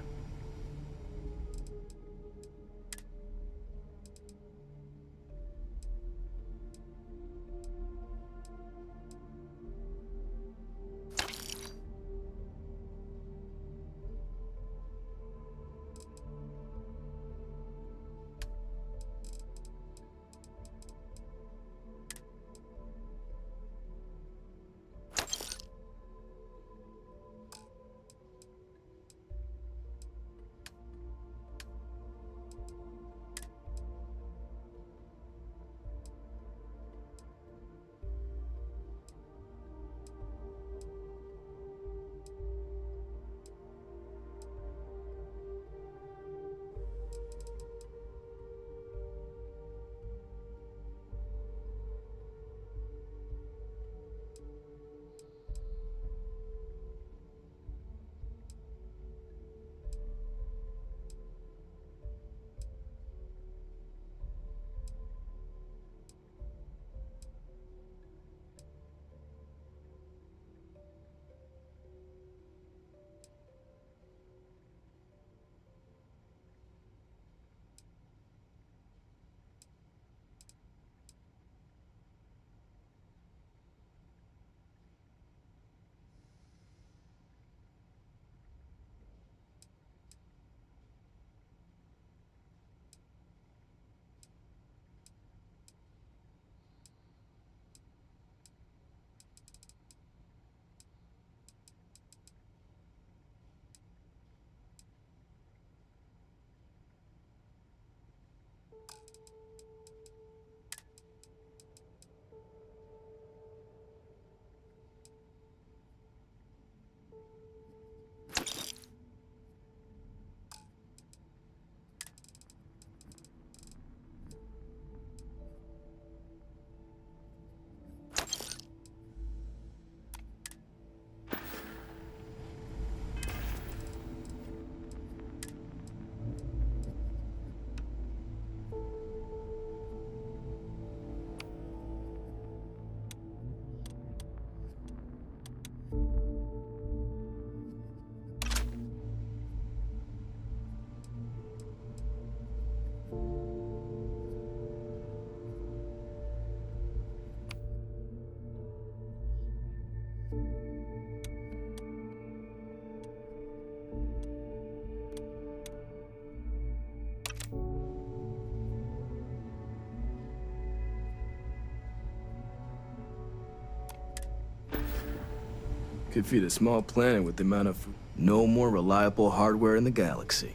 Could feed a small planet with the amount of no more reliable hardware in the galaxy.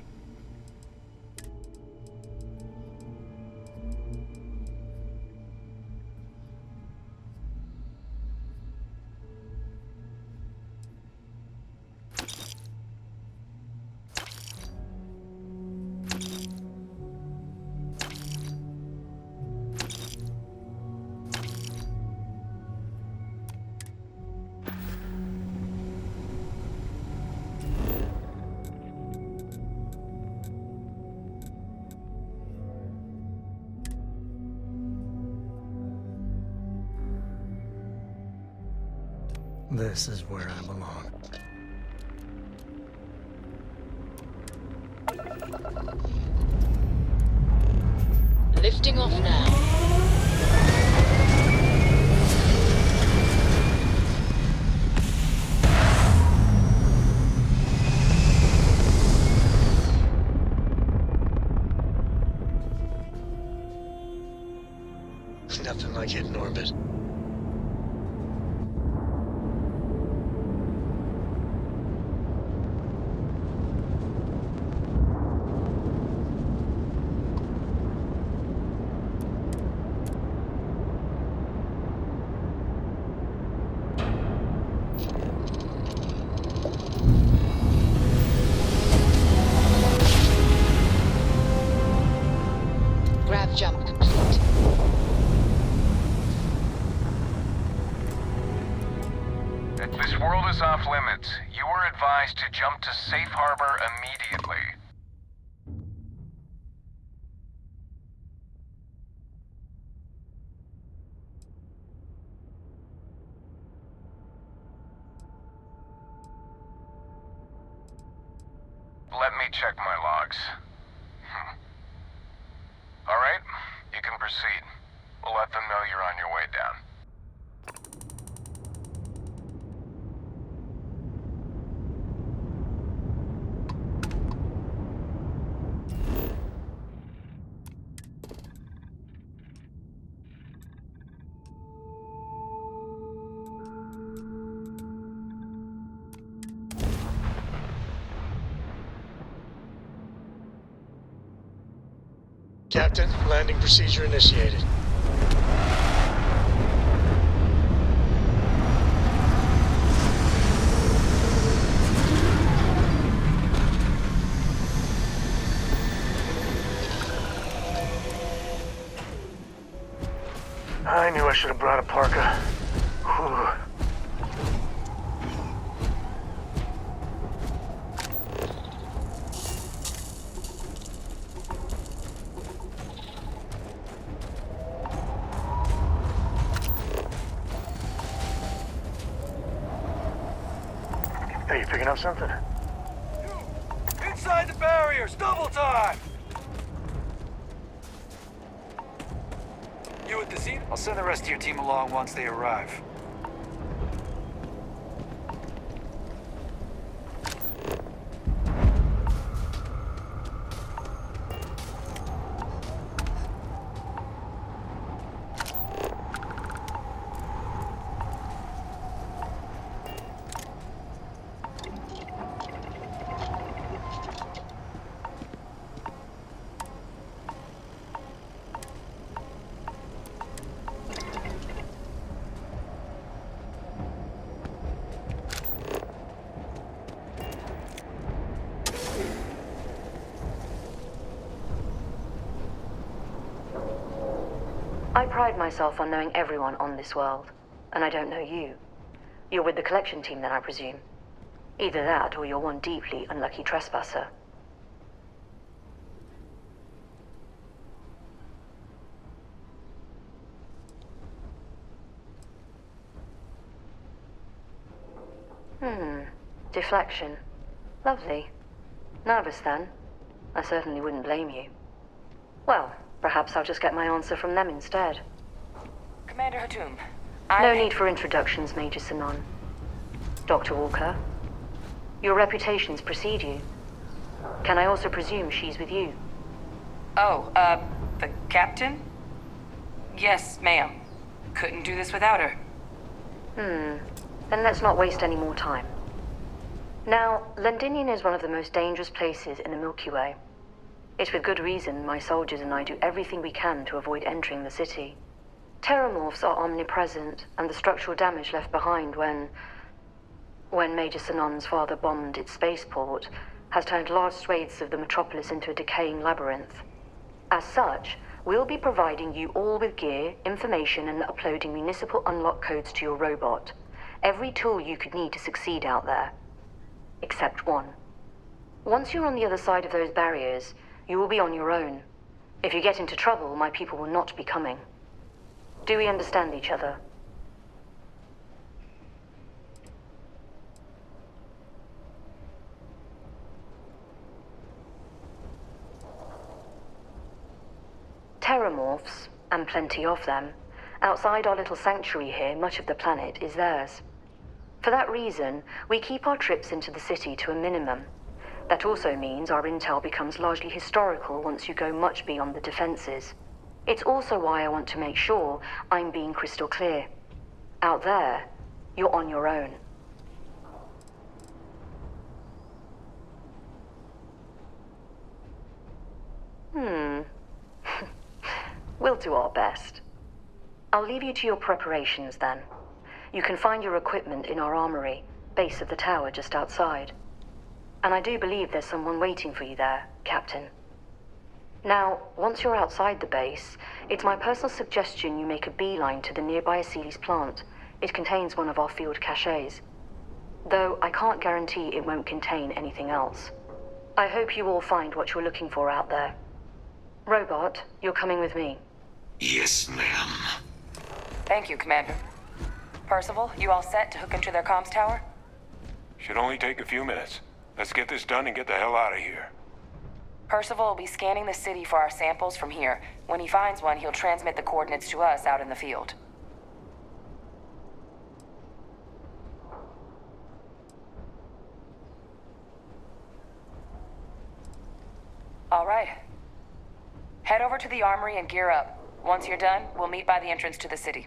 This is where I belong. Lifting off now. Nothing like hitting orbit. Grav jump complete. This world is off limits. You were advised to jump to safe harbor immediately. Let me check my logs. All right, you can proceed. We'll let them know you're on your way down. Captain, landing procedure initiated. I knew I should have brought a parka. Whew. Hey, you picking up something? Inside the barriers, double time! You at the scene? I'll send the rest of your team along once they arrive. I pride myself on knowing everyone on this world, and I don't know you. You're with the collection team then, I presume. Either that, or you're one deeply unlucky trespasser. Deflection. Lovely. Nervous then? I certainly wouldn't blame you. Well, perhaps I'll just get my answer from them instead. Commander Hatum, No need for introductions, Major Sanon. Dr. Walker, your reputations precede you. Can I also presume she's with you? Oh, the captain? Yes, ma'am. Couldn't do this without her. Then let's not waste any more time. Now, Londinium is one of the most dangerous places in the Milky Way. It's with good reason my soldiers and I do everything we can to avoid entering the city. Terramorphs are omnipresent, and the structural damage left behind when Major Sanon's father bombed its spaceport has turned large swathes of the metropolis into a decaying labyrinth. As such, we'll be providing you all with gear, information, and uploading municipal unlock codes to your robot. Every tool you could need to succeed out there. Except one. Once you're on the other side of those barriers, you will be on your own. If you get into trouble, my people will not be coming. Do we understand each other? xenomorphs, and plenty of them, outside our little sanctuary here, much of the planet is theirs. For that reason, we keep our trips into the city to a minimum. That also means our intel becomes largely historical once you go much beyond the defenses. It's also why I want to make sure I'm being crystal clear. Out there, you're on your own. We'll do our best. I'll leave you to your preparations then. You can find your equipment in our armory, base of the tower just outside. And I do believe there's someone waiting for you there, Captain. Now, once you're outside the base, it's my personal suggestion you make a beeline to the nearby Aceles plant. It contains one of our field caches. Though I can't guarantee it won't contain anything else. I hope you all find what you're looking for out there. Robot, you're coming with me. Yes, ma'am. Thank you, Commander. Percival, you all set to hook into their comms tower? Should only take a few minutes. Let's get this done and get the hell out of here. Percival will be scanning the city for our samples from here. When he finds one, he'll transmit the coordinates to us out in the field. All right. Head over to the armory and gear up. Once you're done, we'll meet by the entrance to the city.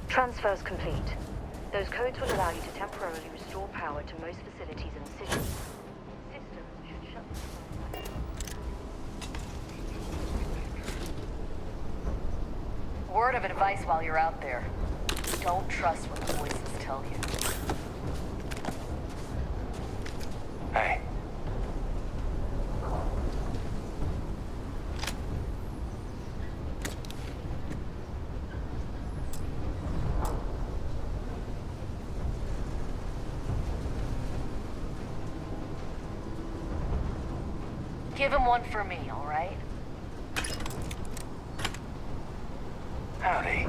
Transfers complete. Those codes will allow you to temporarily restore power to most facilities in the city. Systems should shut. Word of advice while you're out there. Don't trust what the voices tell you. Hey. Give him one for me, all right? Howdy.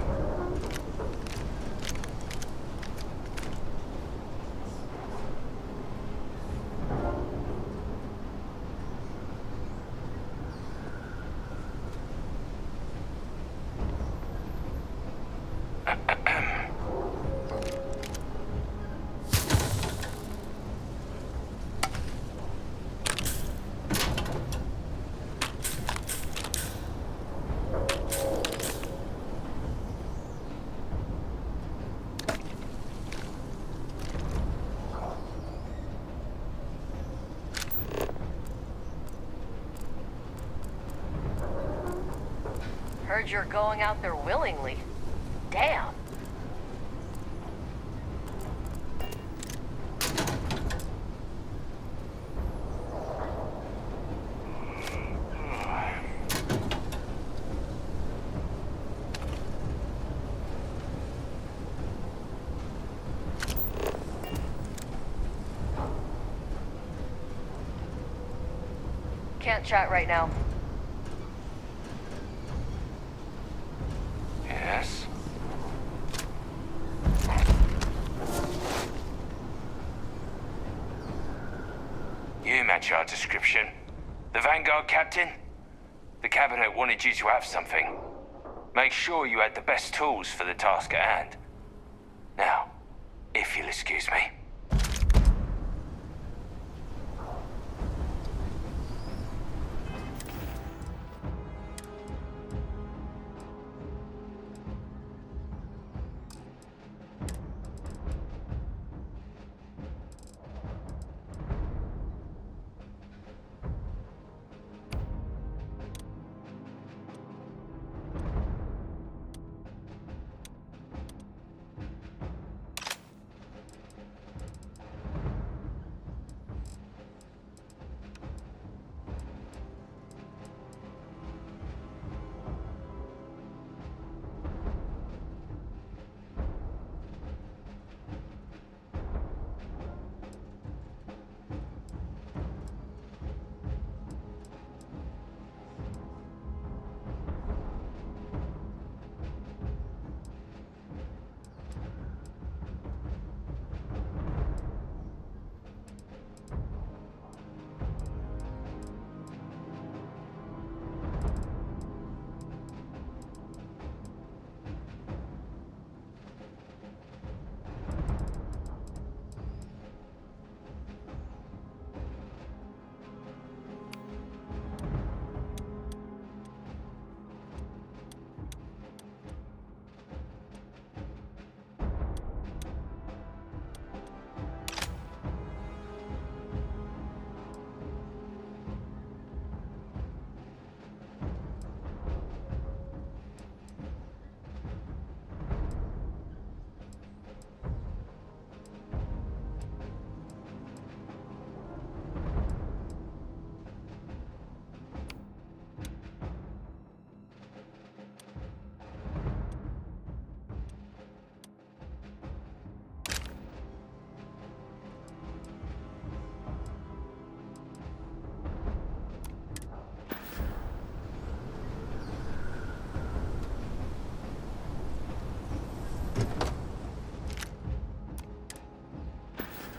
Heard you're going out there willingly. Damn. Can't chat right now. Yes? You match our description. The Vanguard captain? The cabinet wanted you to have something. Make sure you had the best tools for the task at hand. Now, if you'll excuse me.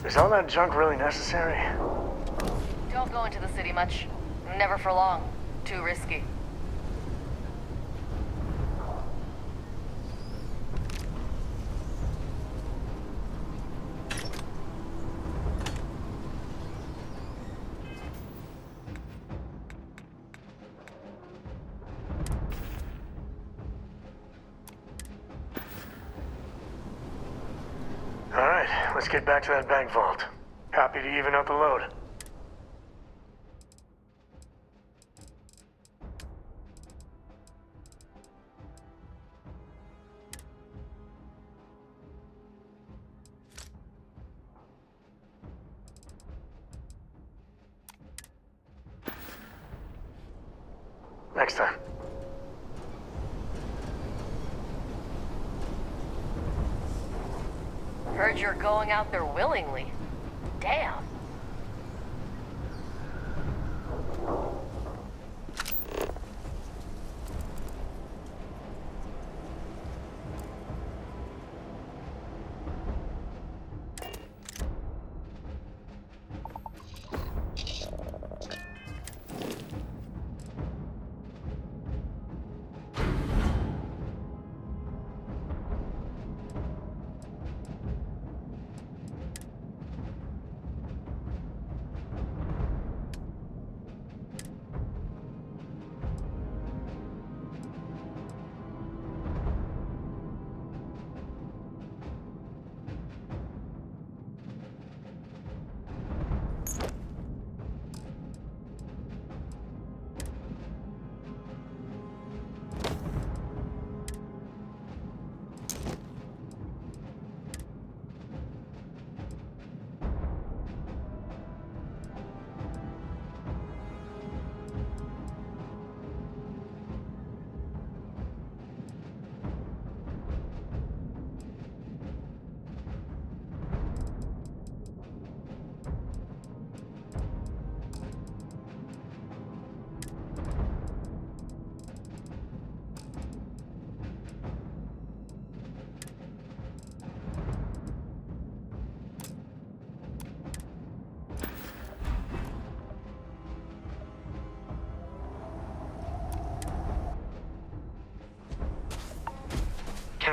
Is all that junk really necessary? Don't go into the city much. Never for long. Too risky. Alright, let's get back to that bank vault. Happy to even out the load. Next time. Heard you're going out there willingly. Damn.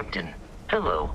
Captain. Hello.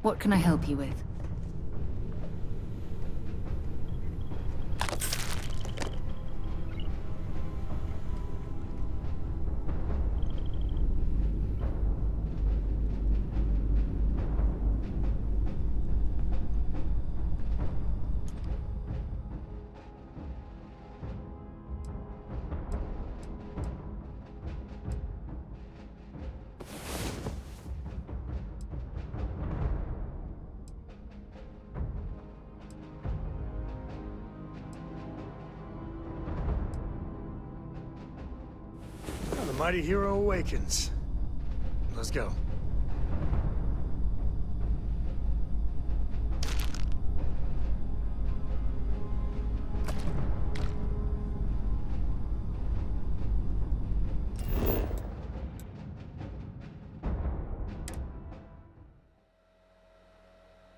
What can I help you with? The mighty hero awakens. Let's go.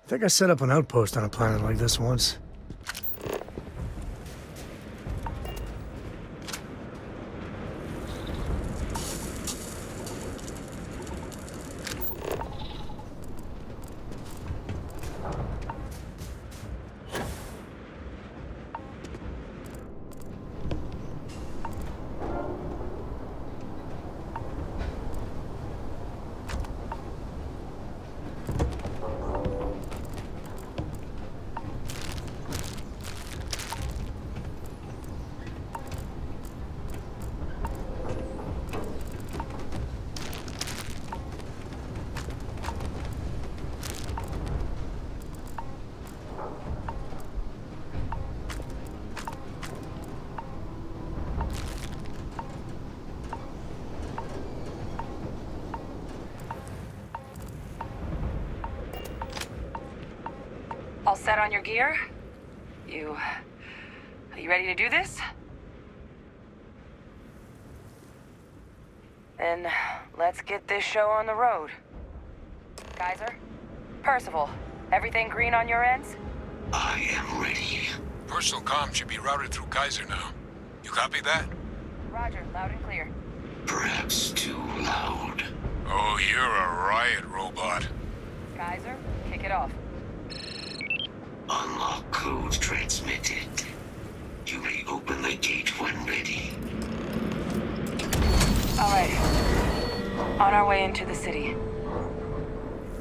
I think I set up an outpost on a planet like this once. All set on your gear? Are you ready to do this? Then let's get this show on the road. Kaiser? Percival, everything green on your ends? I am ready. Personal comm should be routed through Kaiser now. You copy that? Roger, loud and clear. Perhaps too loud. Oh, you're a riot robot. Kaiser, kick it off. Unlock code transmitted. You may open the gate when ready. All right. On our way into the city.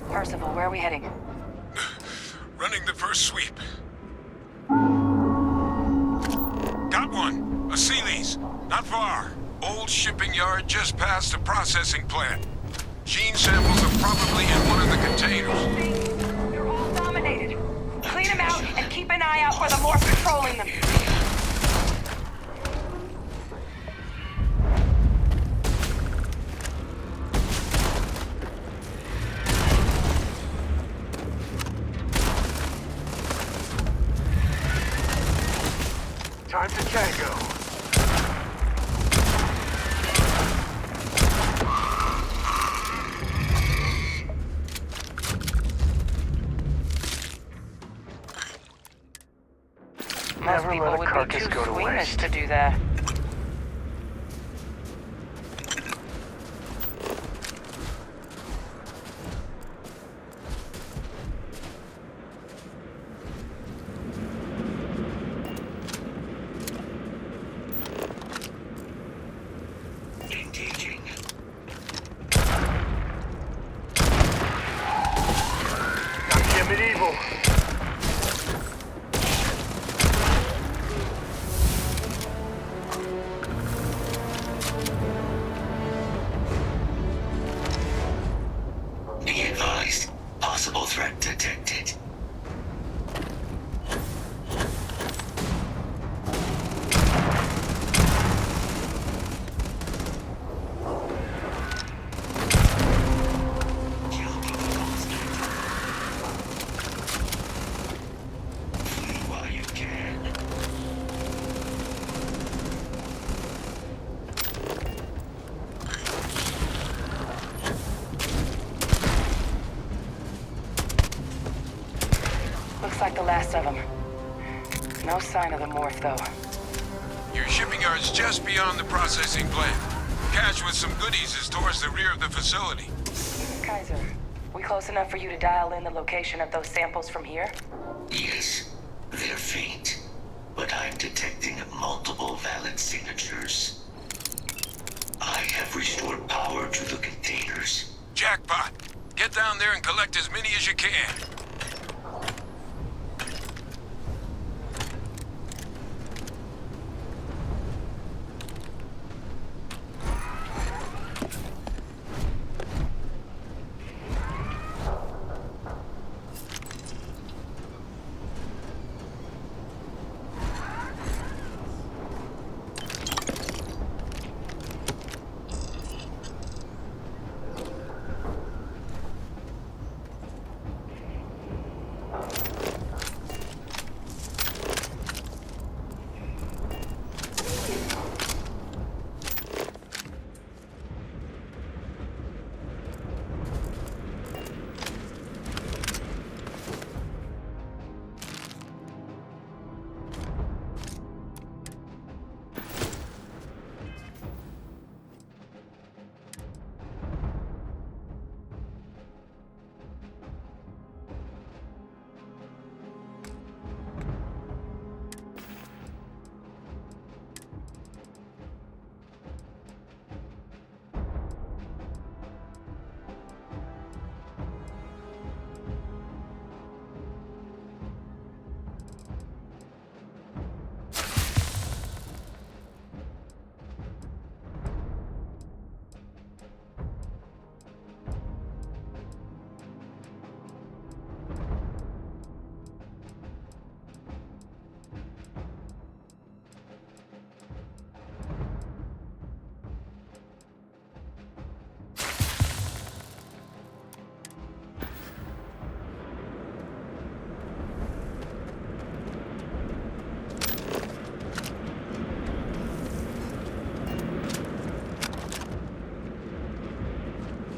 Percival, where are we heading? Running the first sweep. Got one. A Sealy's. Not far. Old shipping yard just past the processing plant. Gene samples are probably in one of the containers. They're all dominated. Clean them out and keep an eye out for the more patrolling them. Time to tango. Most people would be too squeamish to do that. Engaging. rest of them. No sign of the morph, though. Your shipping yard's just beyond the processing plant. Cache with some goodies is towards the rear of the facility. Kaiser, we close enough for you to dial in the location of those samples from here? Yes, they're faint, but I'm detecting multiple valid signatures. I have restored power to the containers. Jackpot! Get down there and collect as many as you can.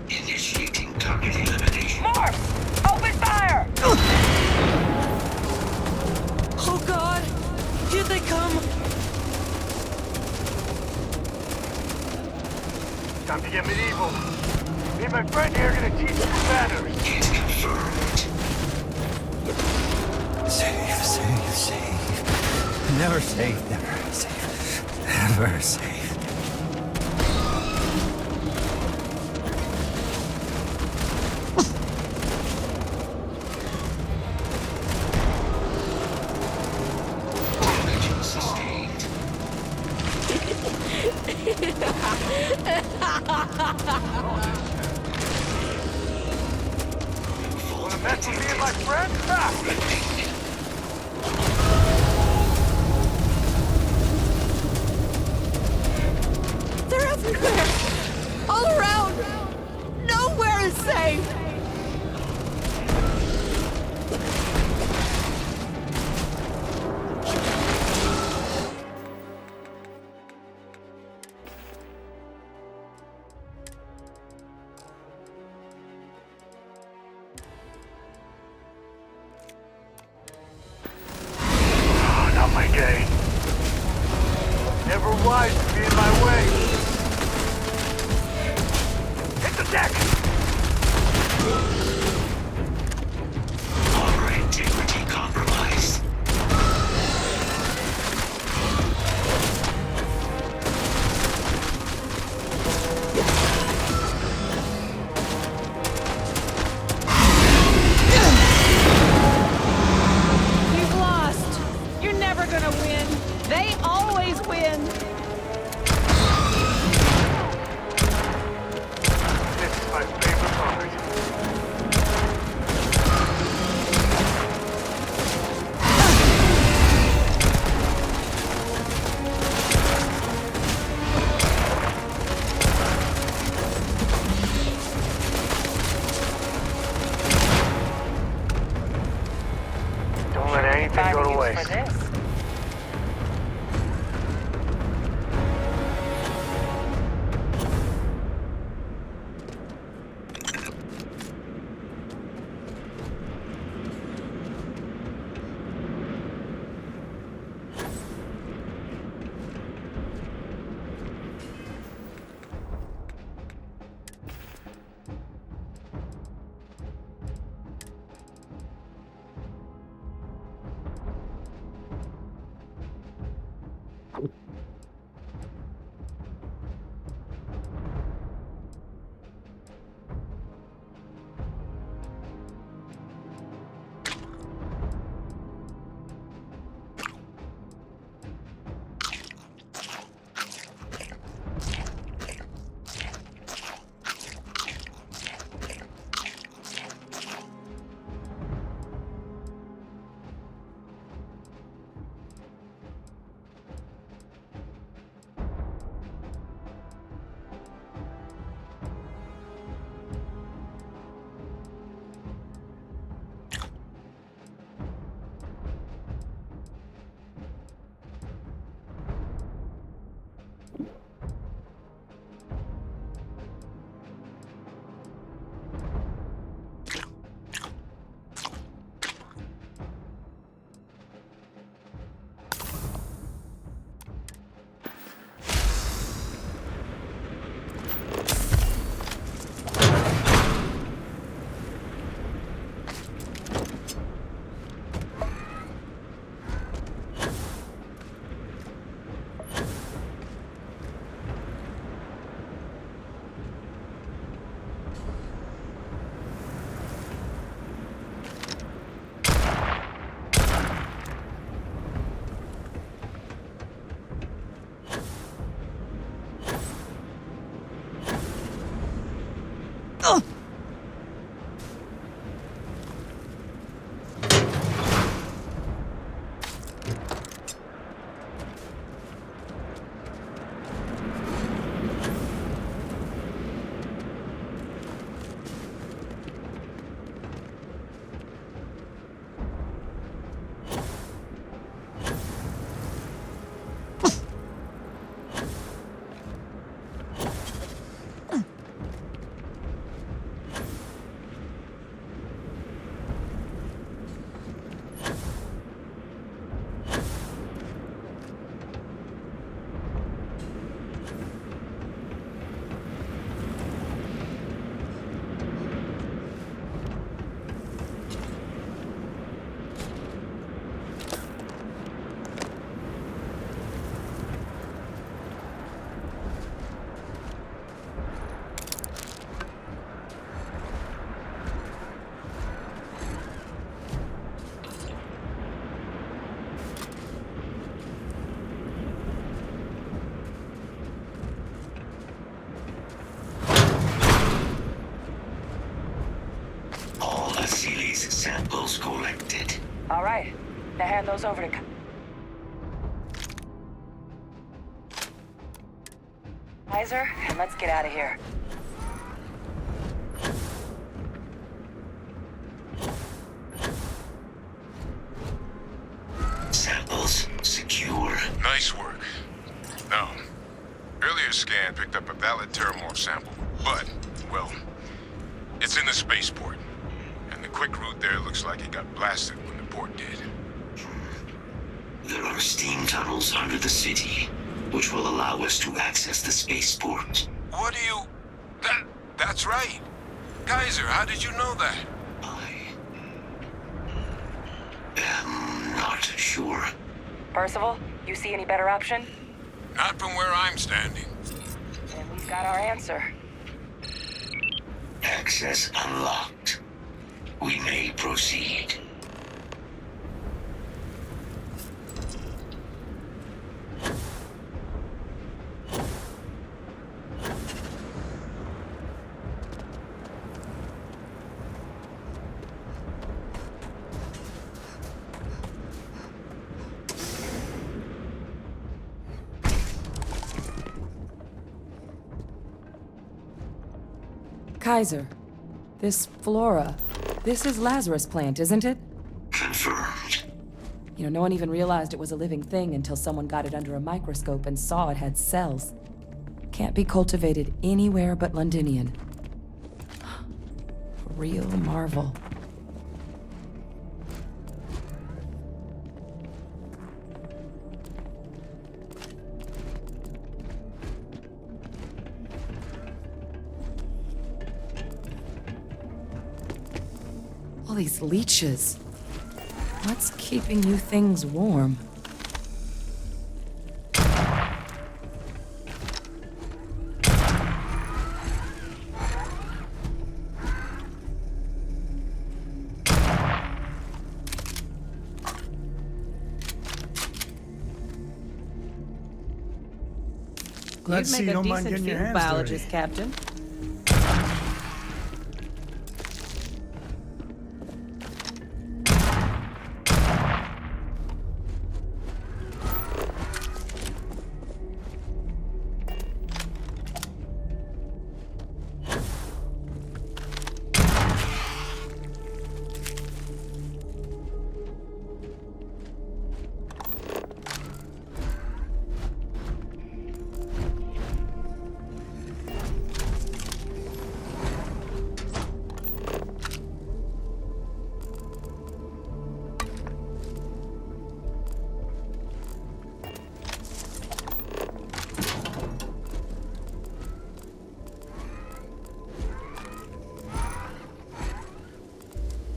Initiating target elimination. Morph! Open fire! Oh God! Here they come! Time to get medieval. Me and my friend here are gonna teach you manners. It's confirmed. Save, save, save. Never save, never save. Never save. Sustained. Wanna mess with me and my friend? They're everywhere! All around! Nowhere is safe! Not my day. Never wise to be in my way. Hit the deck! Our integrity compromised. You've lost. You're never gonna win. They always win. This is my favorite part. Don't let anything go to waste. For this. Samples collected. All right. Now hand those over to... Kaiser, and let's get out of here. Samples secure. Nice work. Now, earlier scan picked up a valid Terramorph sample, but, well, it's in the spaceport. And the quick route there looks like it got blasted when the port did. There are steam tunnels under the city, which will allow us to access the spaceport. What do you... That's right. Kaiser, how did you know that? I'm not sure. Percival, you see any better option? Not from where I'm standing. Then we've got our answer. Access unlocked. We may proceed. Kaiser, this flora, this is Lazarus plant, isn't it? Confirmed. You know, no one even realized it was a living thing until someone got it under a microscope and saw it had cells. Can't be cultivated anywhere but Londinian. A real marvel. All these leeches. What's keeping you things warm? Glad to see you don't mind getting your hands biologist, dirty. Captain.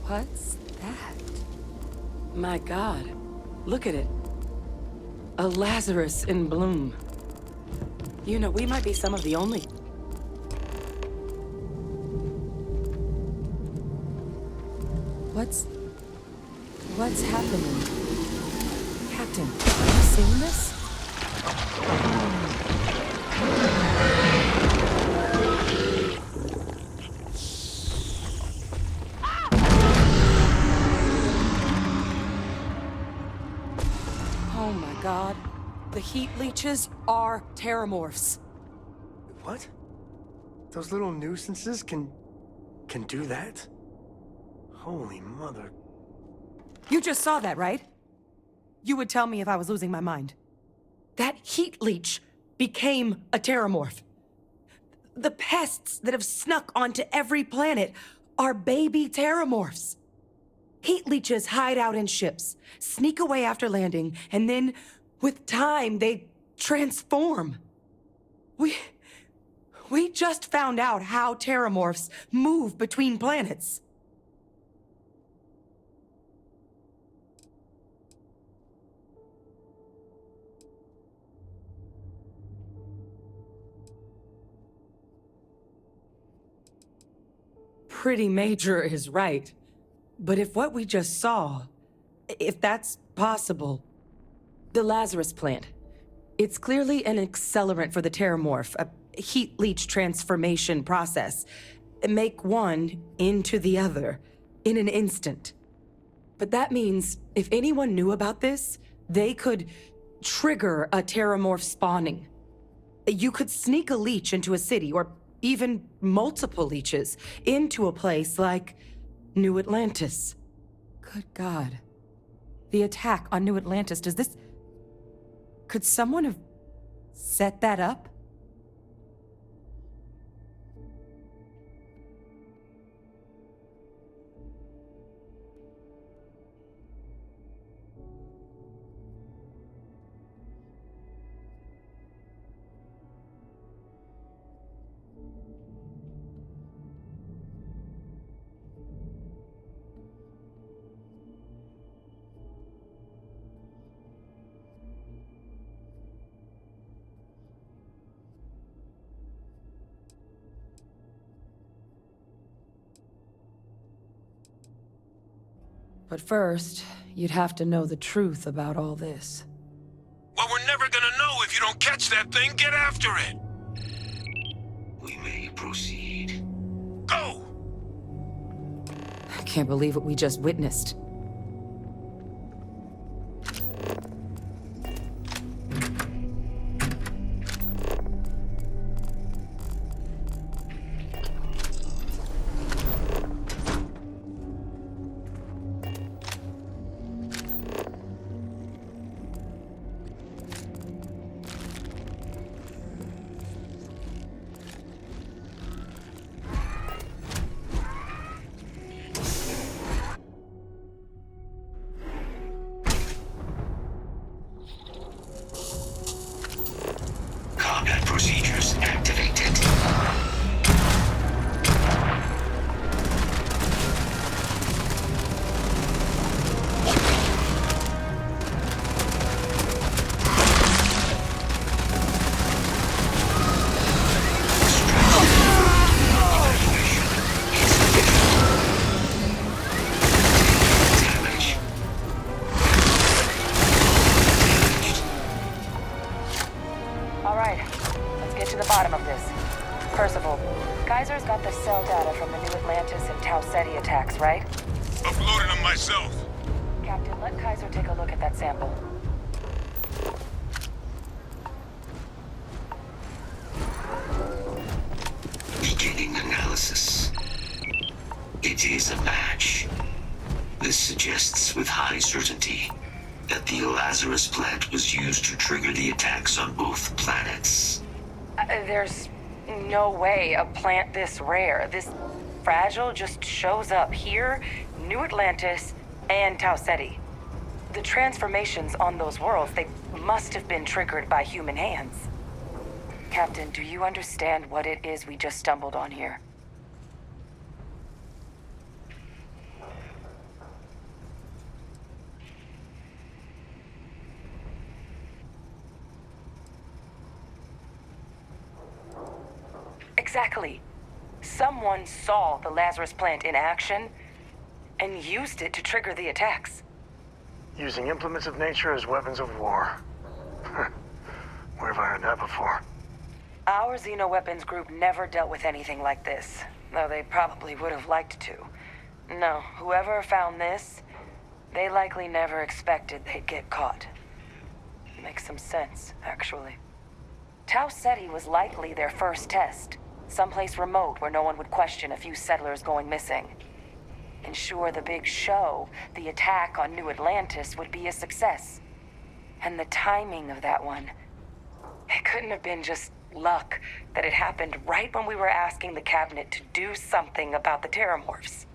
What's that? My God, look at it. A Lazarus in bloom. You know, we might be some of the only... What's happening? Captain, have you seen this? Oh my God. The heat leeches are terramorphs. What? Those little nuisances can do that? Holy mother. You just saw that, right? You would tell me if I was losing my mind. That heat leech became a terramorph. The pests that have snuck onto every planet are baby terramorphs. Heat leeches hide out in ships, sneak away after landing, and then, with time, they transform. We just found out how terramorphs move between planets. Pretty Major is right. But if what we just saw, if that's possible, the Lazarus plant, it's clearly an accelerant for the terramorph, a heat leech transformation process. Make one into the other in an instant. But that means if anyone knew about this, they could trigger a terramorph spawning. You could sneak a leech into a city, or even multiple leeches, into a place like New Atlantis. Good God. The attack on New Atlantis, could someone have set that up? But first, you'd have to know the truth about all this. Well, we're never gonna know if you don't catch that thing. Get after it! We may proceed. Go! I can't believe what we just witnessed. Combat procedures activated. Alright, let's get to the bottom of this. Percival, Kaiser's got the cell data from the New Atlantis and Tau Ceti attacks, right? Uploaded them myself. Captain, let Kaiser take a look at that sample. Beginning analysis. It is a match. This suggests with high certainty that the Lazarus plant was used to trigger the attacks on both planets. There's no way a plant this rare, this fragile, just shows up here, New Atlantis, and Tau Ceti. The transformations on those worlds, they must have been triggered by human hands. Captain, do you understand what it is we just stumbled on here? Exactly. Someone saw the Lazarus plant in action and used it to trigger the attacks. Using implements of nature as weapons of war. Where have I heard that before? Our Xenoweapons group never dealt with anything like this, though they probably would have liked to. No, whoever found this, they likely never expected they'd get caught. Makes some sense, actually. Tau Ceti was likely their first test. Someplace remote where no one would question a few settlers going missing. Ensure the big show, the attack on New Atlantis, would be a success. And the timing of that one, it couldn't have been just luck that it happened right when we were asking the cabinet to do something about the terramorphs.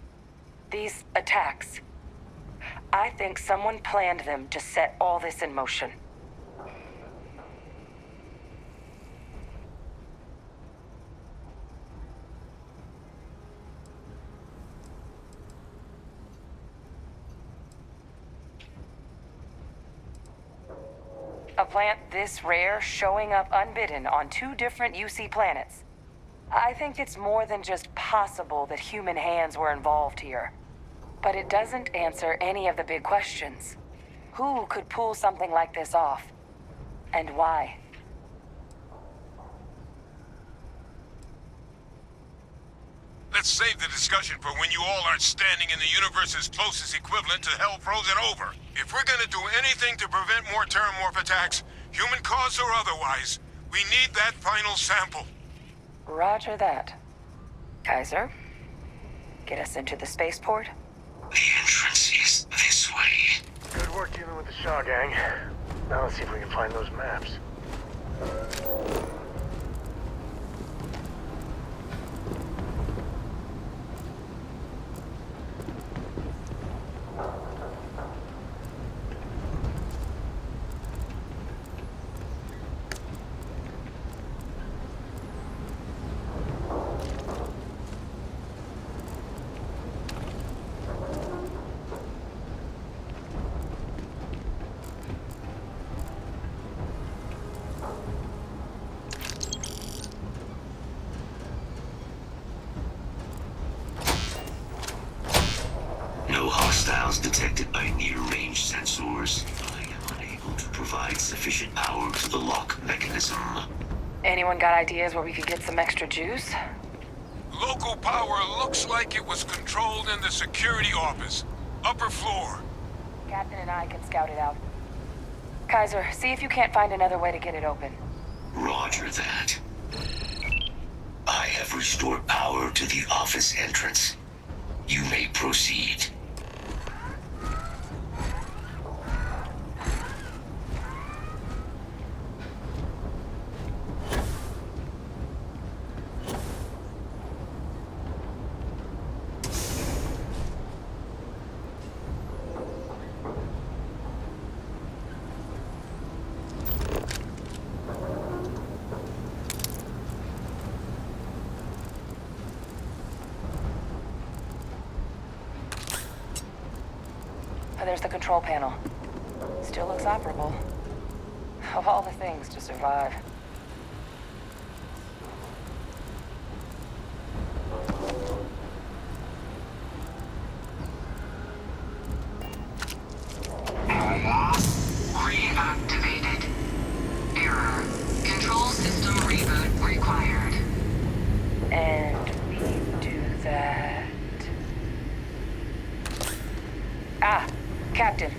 These attacks, I think someone planned them to set all this in motion. A plant this rare showing up unbidden on 2 different UC planets. I think it's more than just possible that human hands were involved here. But it doesn't answer any of the big questions. Who could pull something like this off? And why? Let's save the discussion for when you all aren't standing in the universe's closest equivalent to hell frozen over. If we're gonna do anything to prevent more Terramorph attacks, human caused or otherwise, we need that final sample. Roger that. Kaiser, get us into the spaceport? The entrance is this way. Good work dealing with the Shaw gang. Now let's see if we can find those maps. No hostiles detected by near-range sensors. I am unable to provide sufficient power to the lock mechanism. Anyone got ideas where we could get some extra juice? Local power looks like it was controlled in the security office. Upper floor. Captain and I can scout it out. Kaiser, see if you can't find another way to get it open. Roger that. I have restored power to the office entrance. You may proceed. There's the control panel. Still looks operable. Of all the things to survive. Reactivated. Error. Control system reboot required. And we do that. Ah! Captain,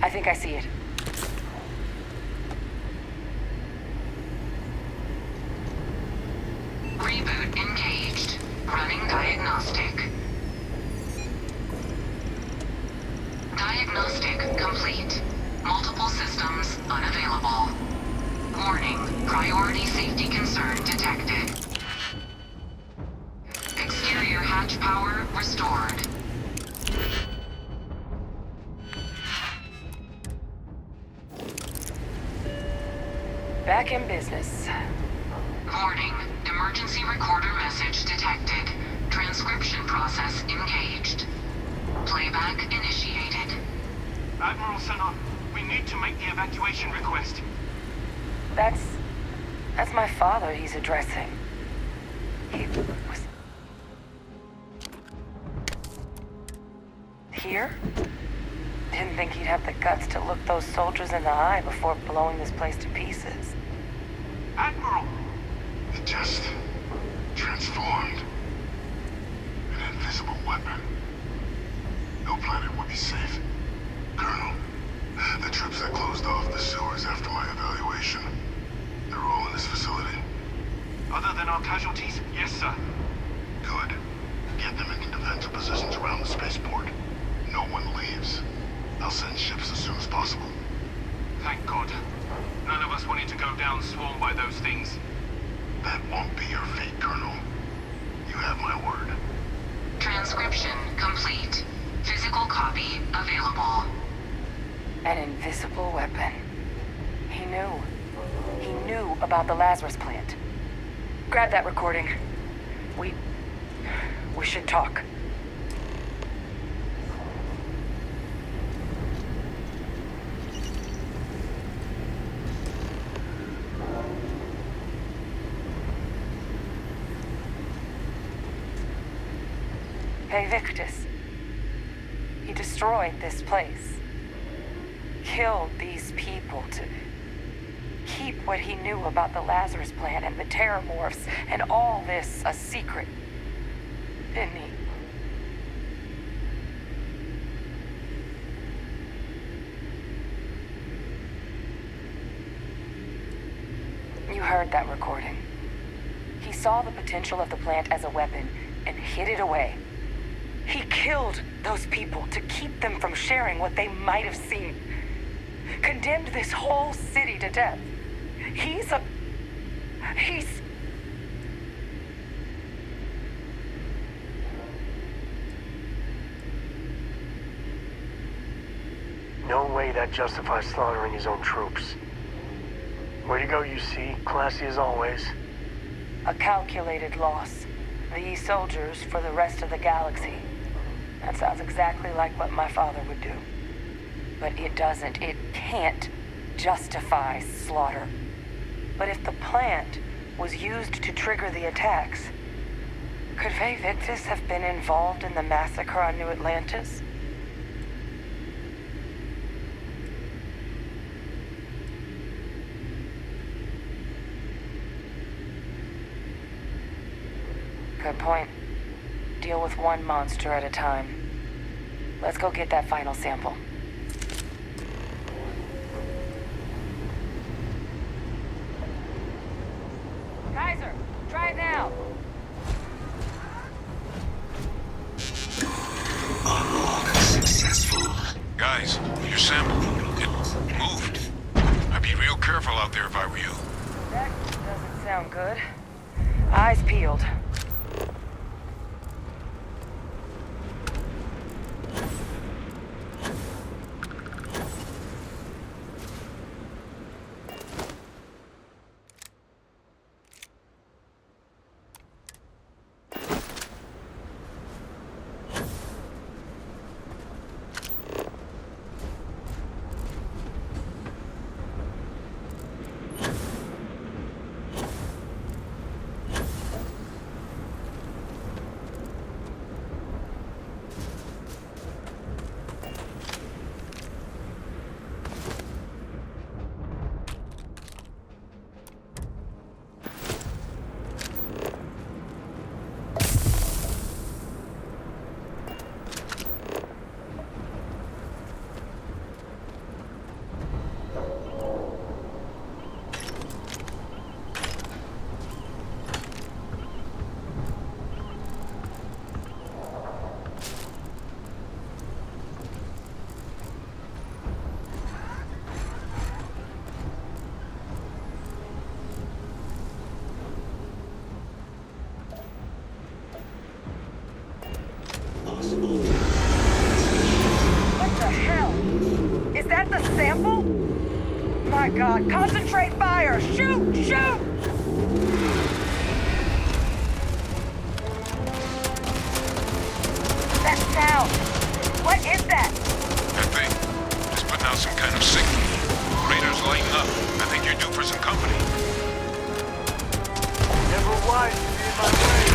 I think I see it. Reboot engaged. Running diagnostic. Diagnostic complete. Multiple systems unavailable. Warning, priority safety concern detected. Exterior hatch power restored. Back in business. Warning, emergency recorder message detected. Transcription process engaged. Playback initiated. Admiral Sanon, we need to make the evacuation request. That's my father he's addressing. He was... here? Didn't think he'd have the guts to look those soldiers in the eye before blowing this place to pieces. Admiral! It just transformed. An invisible weapon. No planet would be safe. Colonel, the troops that closed off the sewers after my evaluation, they're all in this facility. Other than our casualties? Yes, sir. Good. Get them into defensive positions around the spaceport. No one leaves. I'll send ships as soon as possible. Thank God. None of us wanted to go down swarmed by those things. That won't be your fate, Colonel. You have my word. Transcription complete. Physical copy available. An invisible weapon. He knew. He knew about the Lazarus plant. Grab that recording. We should talk. Hey, Victus. He destroyed this place. Killed these people to keep what he knew about the Lazarus plant and the Terramorphs and all this a secret. Vinny. You heard that recording. He saw the potential of the plant as a weapon and hid it away. He killed those people to keep them from sharing what they might have seen. Condemned this whole city to death. He's... No way that justifies slaughtering his own troops. Way to go, UC. Classy as always. A calculated loss. These soldiers for the rest of the galaxy. That sounds exactly like what my father would do. But it doesn't, it can't justify slaughter. But if the plant was used to trigger the attacks, could Vae Victis have been involved in the massacre on New Atlantis? Good point. Deal with one monster at a time. Let's go get that final sample. Kaiser, try it now. Unlock successful. Guys, your sample, it moved. I'd be real careful out there if I were you. That doesn't sound good. Eyes peeled. What the hell? Is that the sample? My God, concentrate fire! Shoot! Shoot! That sound! What is that? That thing, just putting out some kind of signal. Radar's lighting up. I think you're due for some company. Never wise to be in my way.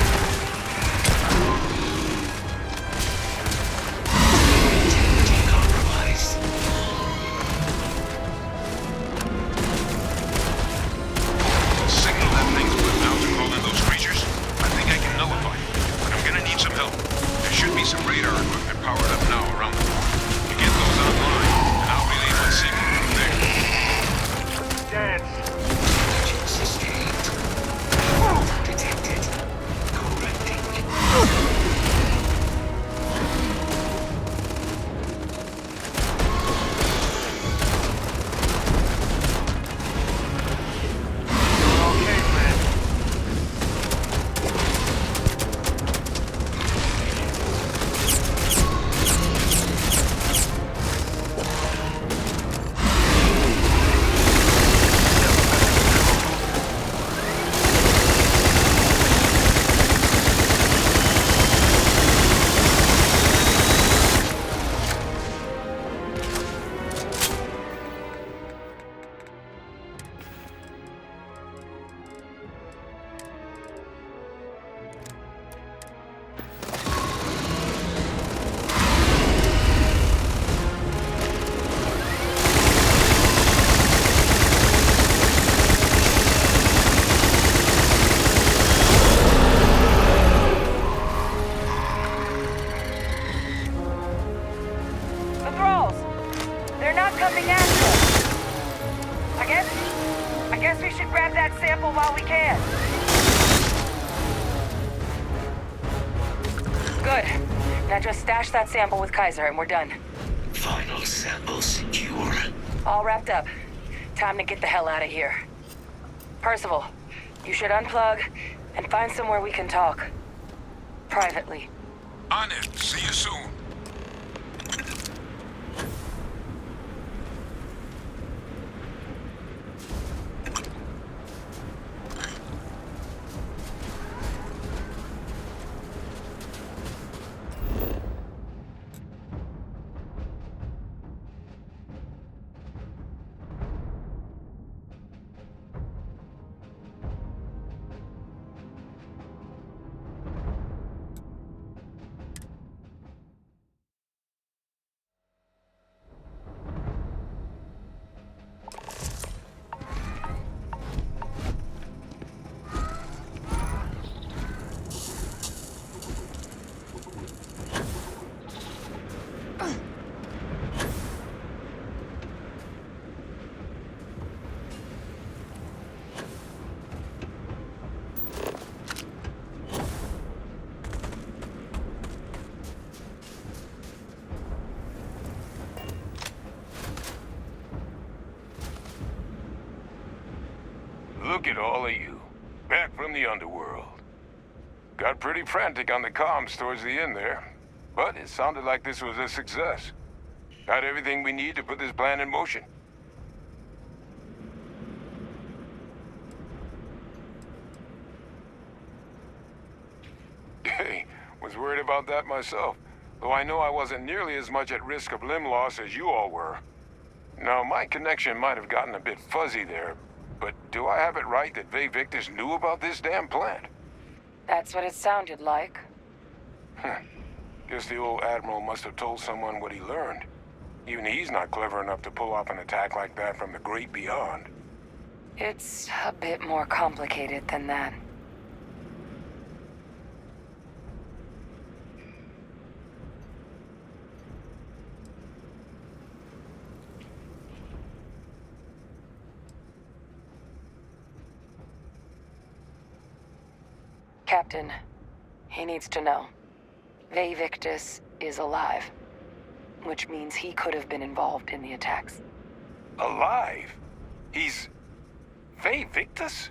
Signal that thing's putting out to call in those creatures. I think I can nullify it, but I'm gonna need some help. There should be some radar equipment powered up now around the port. You get those online, and I'll relay my signal from there. Dance. Detected. Guess we should grab that sample while we can. Good. Now just stash that sample with Kaiser and we're done. Final sample secure. All wrapped up. Time to get the hell out of here. Percival, you should unplug and find somewhere we can talk. Privately. On it. See you soon. Look at all of you, back from the underworld. Got pretty frantic on the comms towards the end there, but it sounded like this was a success. Got everything we need to put this plan in motion. Hey, was worried about that myself, though I know I wasn't nearly as much at risk of limb loss as you all were. Now, my connection might have gotten a bit fuzzy there, but do I have it right that Vae Victus knew about this damn plant? That's what it sounded like. Guess the old Admiral must have told someone what he learned. Even he's not clever enough to pull off an attack like that from the great beyond. It's a bit more complicated than that. Captain, he needs to know. Vae Victus is alive, which means he could have been involved in the attacks. Alive? He's... Vae Victus?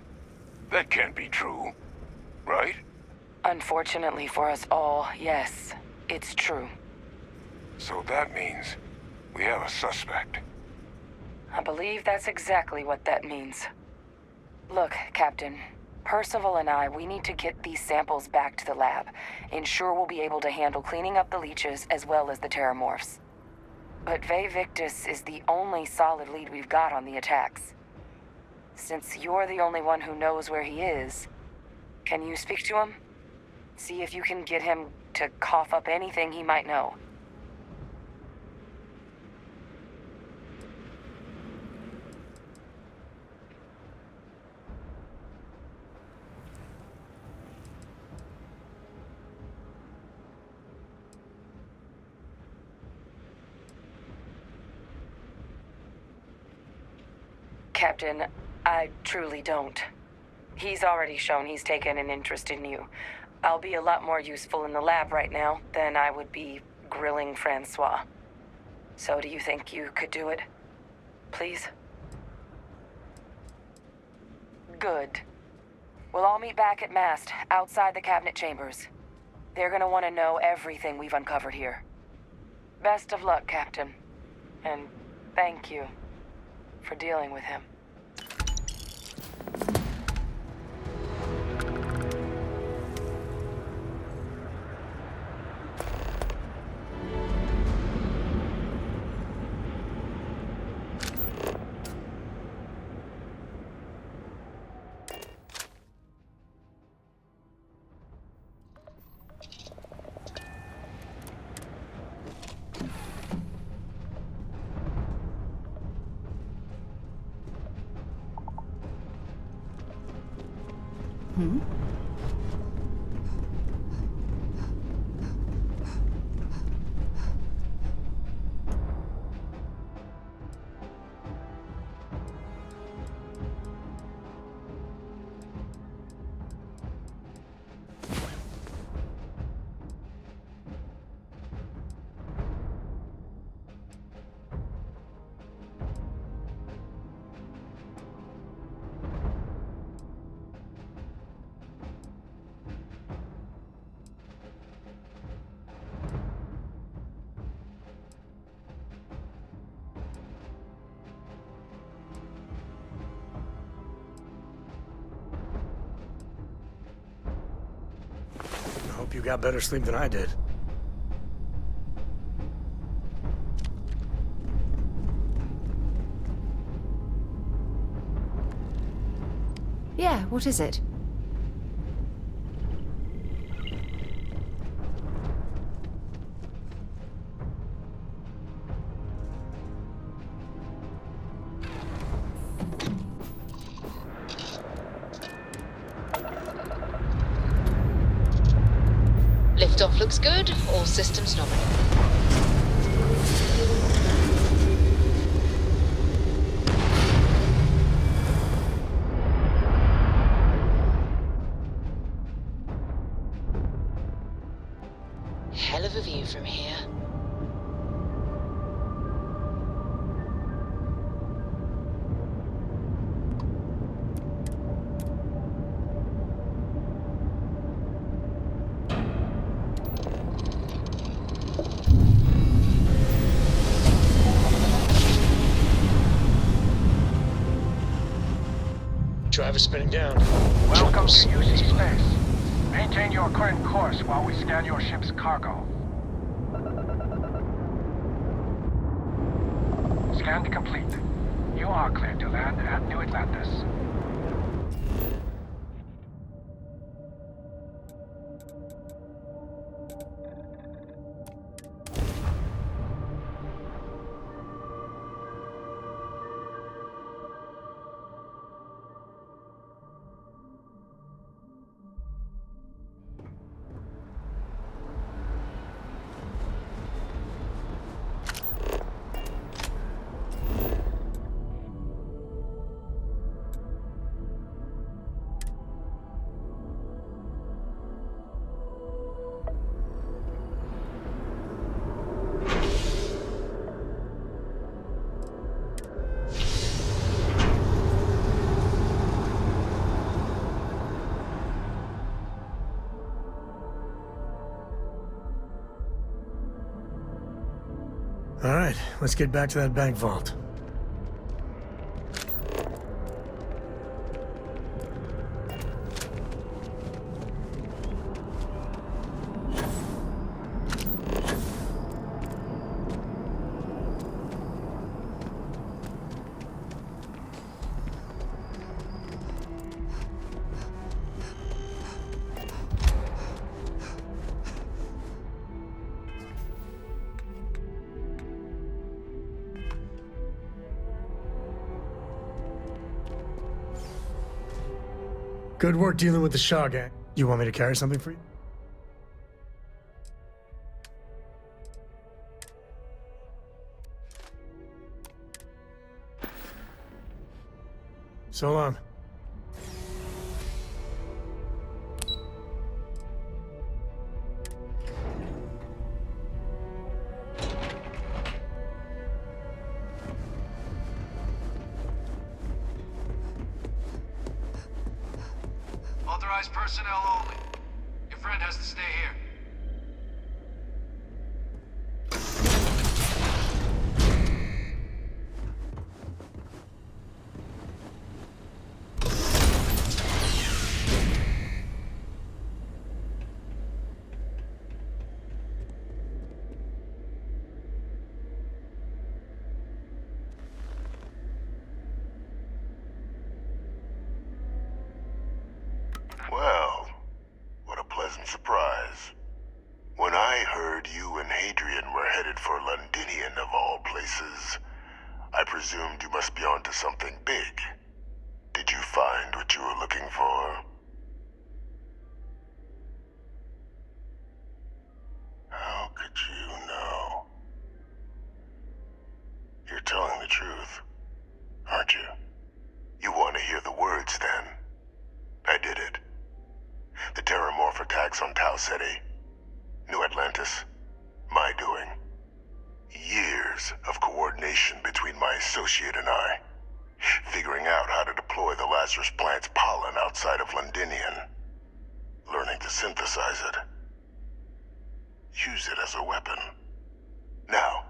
That can't be true, right? Unfortunately for us all, yes, it's true. So that means we have a suspect. I believe that's exactly what that means. Look, Captain, Percival and we need to get these samples back to the lab. Ensure we'll be able to handle cleaning up the leeches as well as the terramorphs. But Vae Victus is the only solid lead we've got on the attacks. Since you're the only one who knows where he is, can you speak to him? See if you can get him to cough up anything he might know. Captain, I truly don't. He's already shown he's taken an interest in you. I'll be a lot more useful in the lab right now than I would be grilling Francois. So do you think you could do it? Please? Good. We'll all meet back at Mast, outside the cabinet chambers. They're gonna want to know everything we've uncovered here. Best of luck, Captain. And thank you for dealing with him. Hope you got better sleep than I did. Yeah, what is it? Liftoff looks good. All systems nominal. Hell of a view from here. Driver spinning down. Welcome to UC Space. Maintain your current course while we scan your ship's cargo. Scan complete. You are cleared to land at New Atlantis. All right, let's get back to that bank vault. Good work dealing with the Shaw gang. You want me to carry something for you? So long. Authorized personnel only. Your friend has to stay here. Well, what a pleasant surprise. When I heard you and Hadrian were headed for Londinian of all places, I presumed you must be onto something big. Did you find what you were looking for? How could you know? You're telling the truth, aren't you? You want to hear the words, then? I did it. The Terramorph attacks on Tau Ceti, New Atlantis, my doing. Years of coordination between my associate and I, figuring out how to deploy the Lazarus plant's pollen outside of Londinian, learning to synthesize it, use it as a weapon. Now,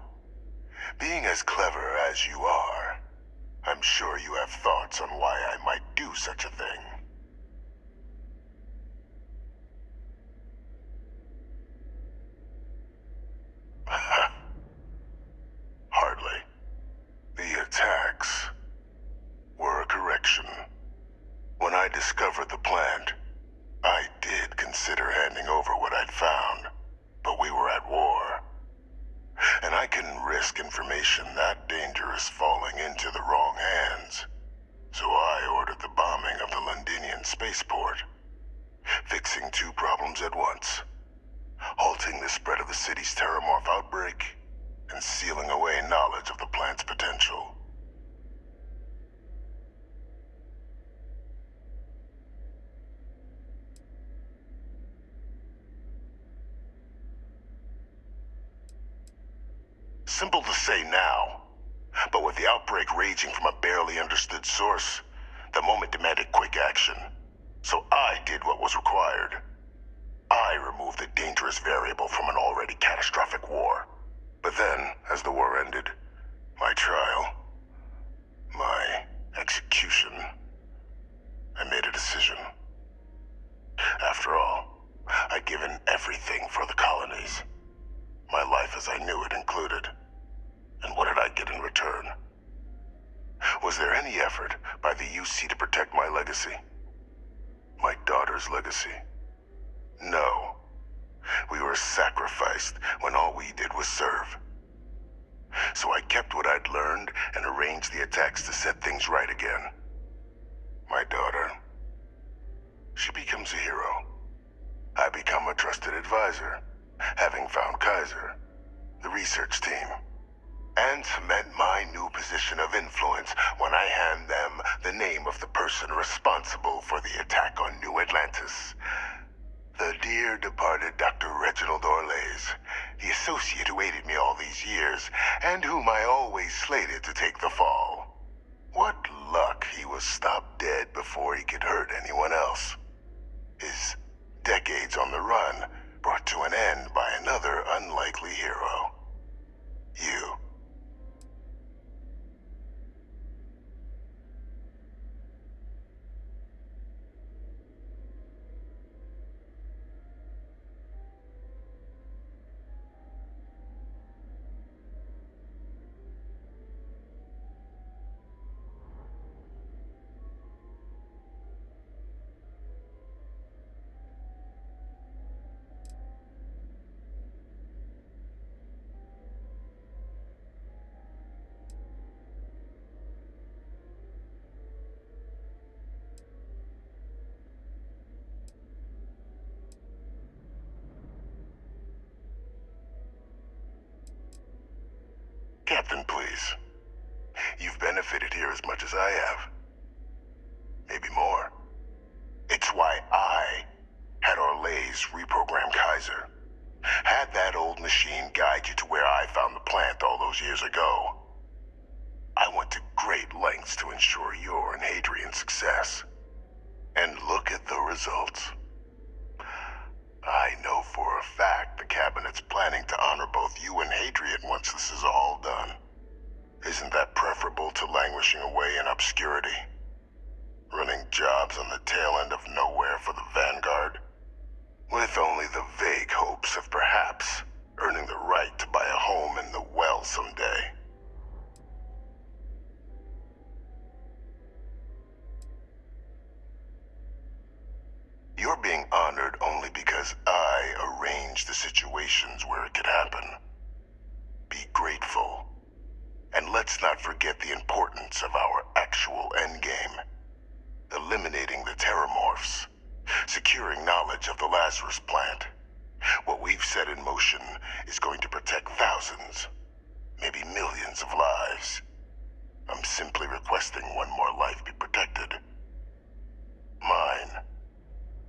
being as clever as you are, I'm sure you have thoughts on why I might do such a thing. correction. When I discovered the plant, I did consider handing over what I'd found, but we were at war. And I couldn't risk information that dangerous falling into the wrong hands. So I ordered the bombing of the Londinian spaceport, fixing two problems at once: halting the spread of the city's terramorph outbreak, and sealing away knowledge of the plant's potential. Simple to say now, but with the outbreak raging from a barely understood source, the moment demanded quick action. So I did what was required. I removed the dangerous variable from an already catastrophic war. But then, as the war ended, my trial, my execution, I made a decision. After all, I'd given everything for the colonies. My life as I knew it included. And what did I get in return? Was there any effort by the UC to protect my legacy? My daughter's legacy? No. We were sacrificed when all we did was serve. So I kept what I'd learned and arranged the attacks to set things right again. My daughter, she becomes a hero. I become a trusted advisor, having found Kaiser, the research team, and cement my new position of influence when I hand them the name of the person responsible for the attack on New Atlantis. The dear departed Dr. Reginald Orlays, the associate who aided me all these years, and whom I always slated to take the fall. What luck he was stopped dead before he could hurt anyone else. His decades on the run brought to an end by another unlikely hero. You. Captain, please. You've benefited here as much as I have. Maybe more. It's why I had Orlays reprogram Kaiser. Had that old machine guide you to where I found the plant all those years ago. I went to great lengths to ensure your and Hadrian's success. And look at the results. I know for a fact the Cabinet's planning to honor both you and Hadrian once this is all done. Isn't that preferable to languishing away in obscurity? Running jobs on the tail end of nowhere for the Vanguard? With only the vague hopes of perhaps earning the right to buy a home in the well someday. You're being honored only because I arranged the situations where it could happen. Be grateful. And let's not forget the importance of our actual endgame. Eliminating the terramorphs. Securing knowledge of the Lazarus plant. What we've set in motion is going to protect thousands, maybe millions of lives. I'm simply requesting one more life be protected. Mine.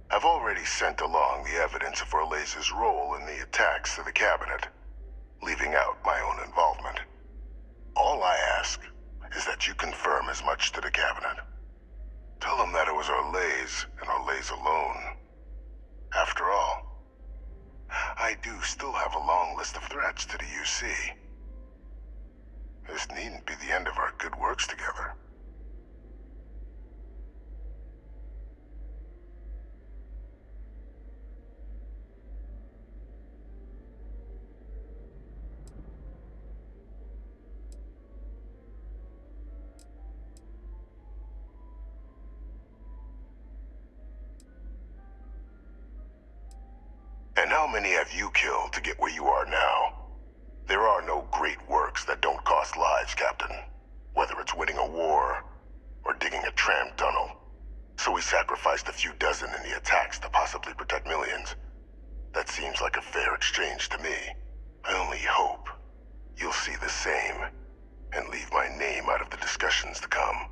I've already sent along the evidence of Orlays' role in the attacks to the Cabinet, leaving out my own involvement. All I ask is that you confirm as much to the Cabinet. Tell them that it was Orlays and Orlays alone. After all, I do still have a long list of threats to the UC. This needn't be the end of our good works together. And how many have you killed to get where you are now? There are no great works that don't cost lives, Captain. Whether it's winning a war, or digging a tram tunnel. So we sacrificed a few dozen in the attacks to possibly protect millions. That seems like a fair exchange to me. I only hope you'll see the same, and leave my name out of the discussions to come.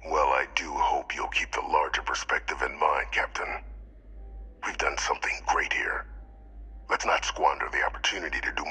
Well, I do hope you'll keep the larger perspective in mind, Captain. We've done something great here. Let's not squander the opportunity to do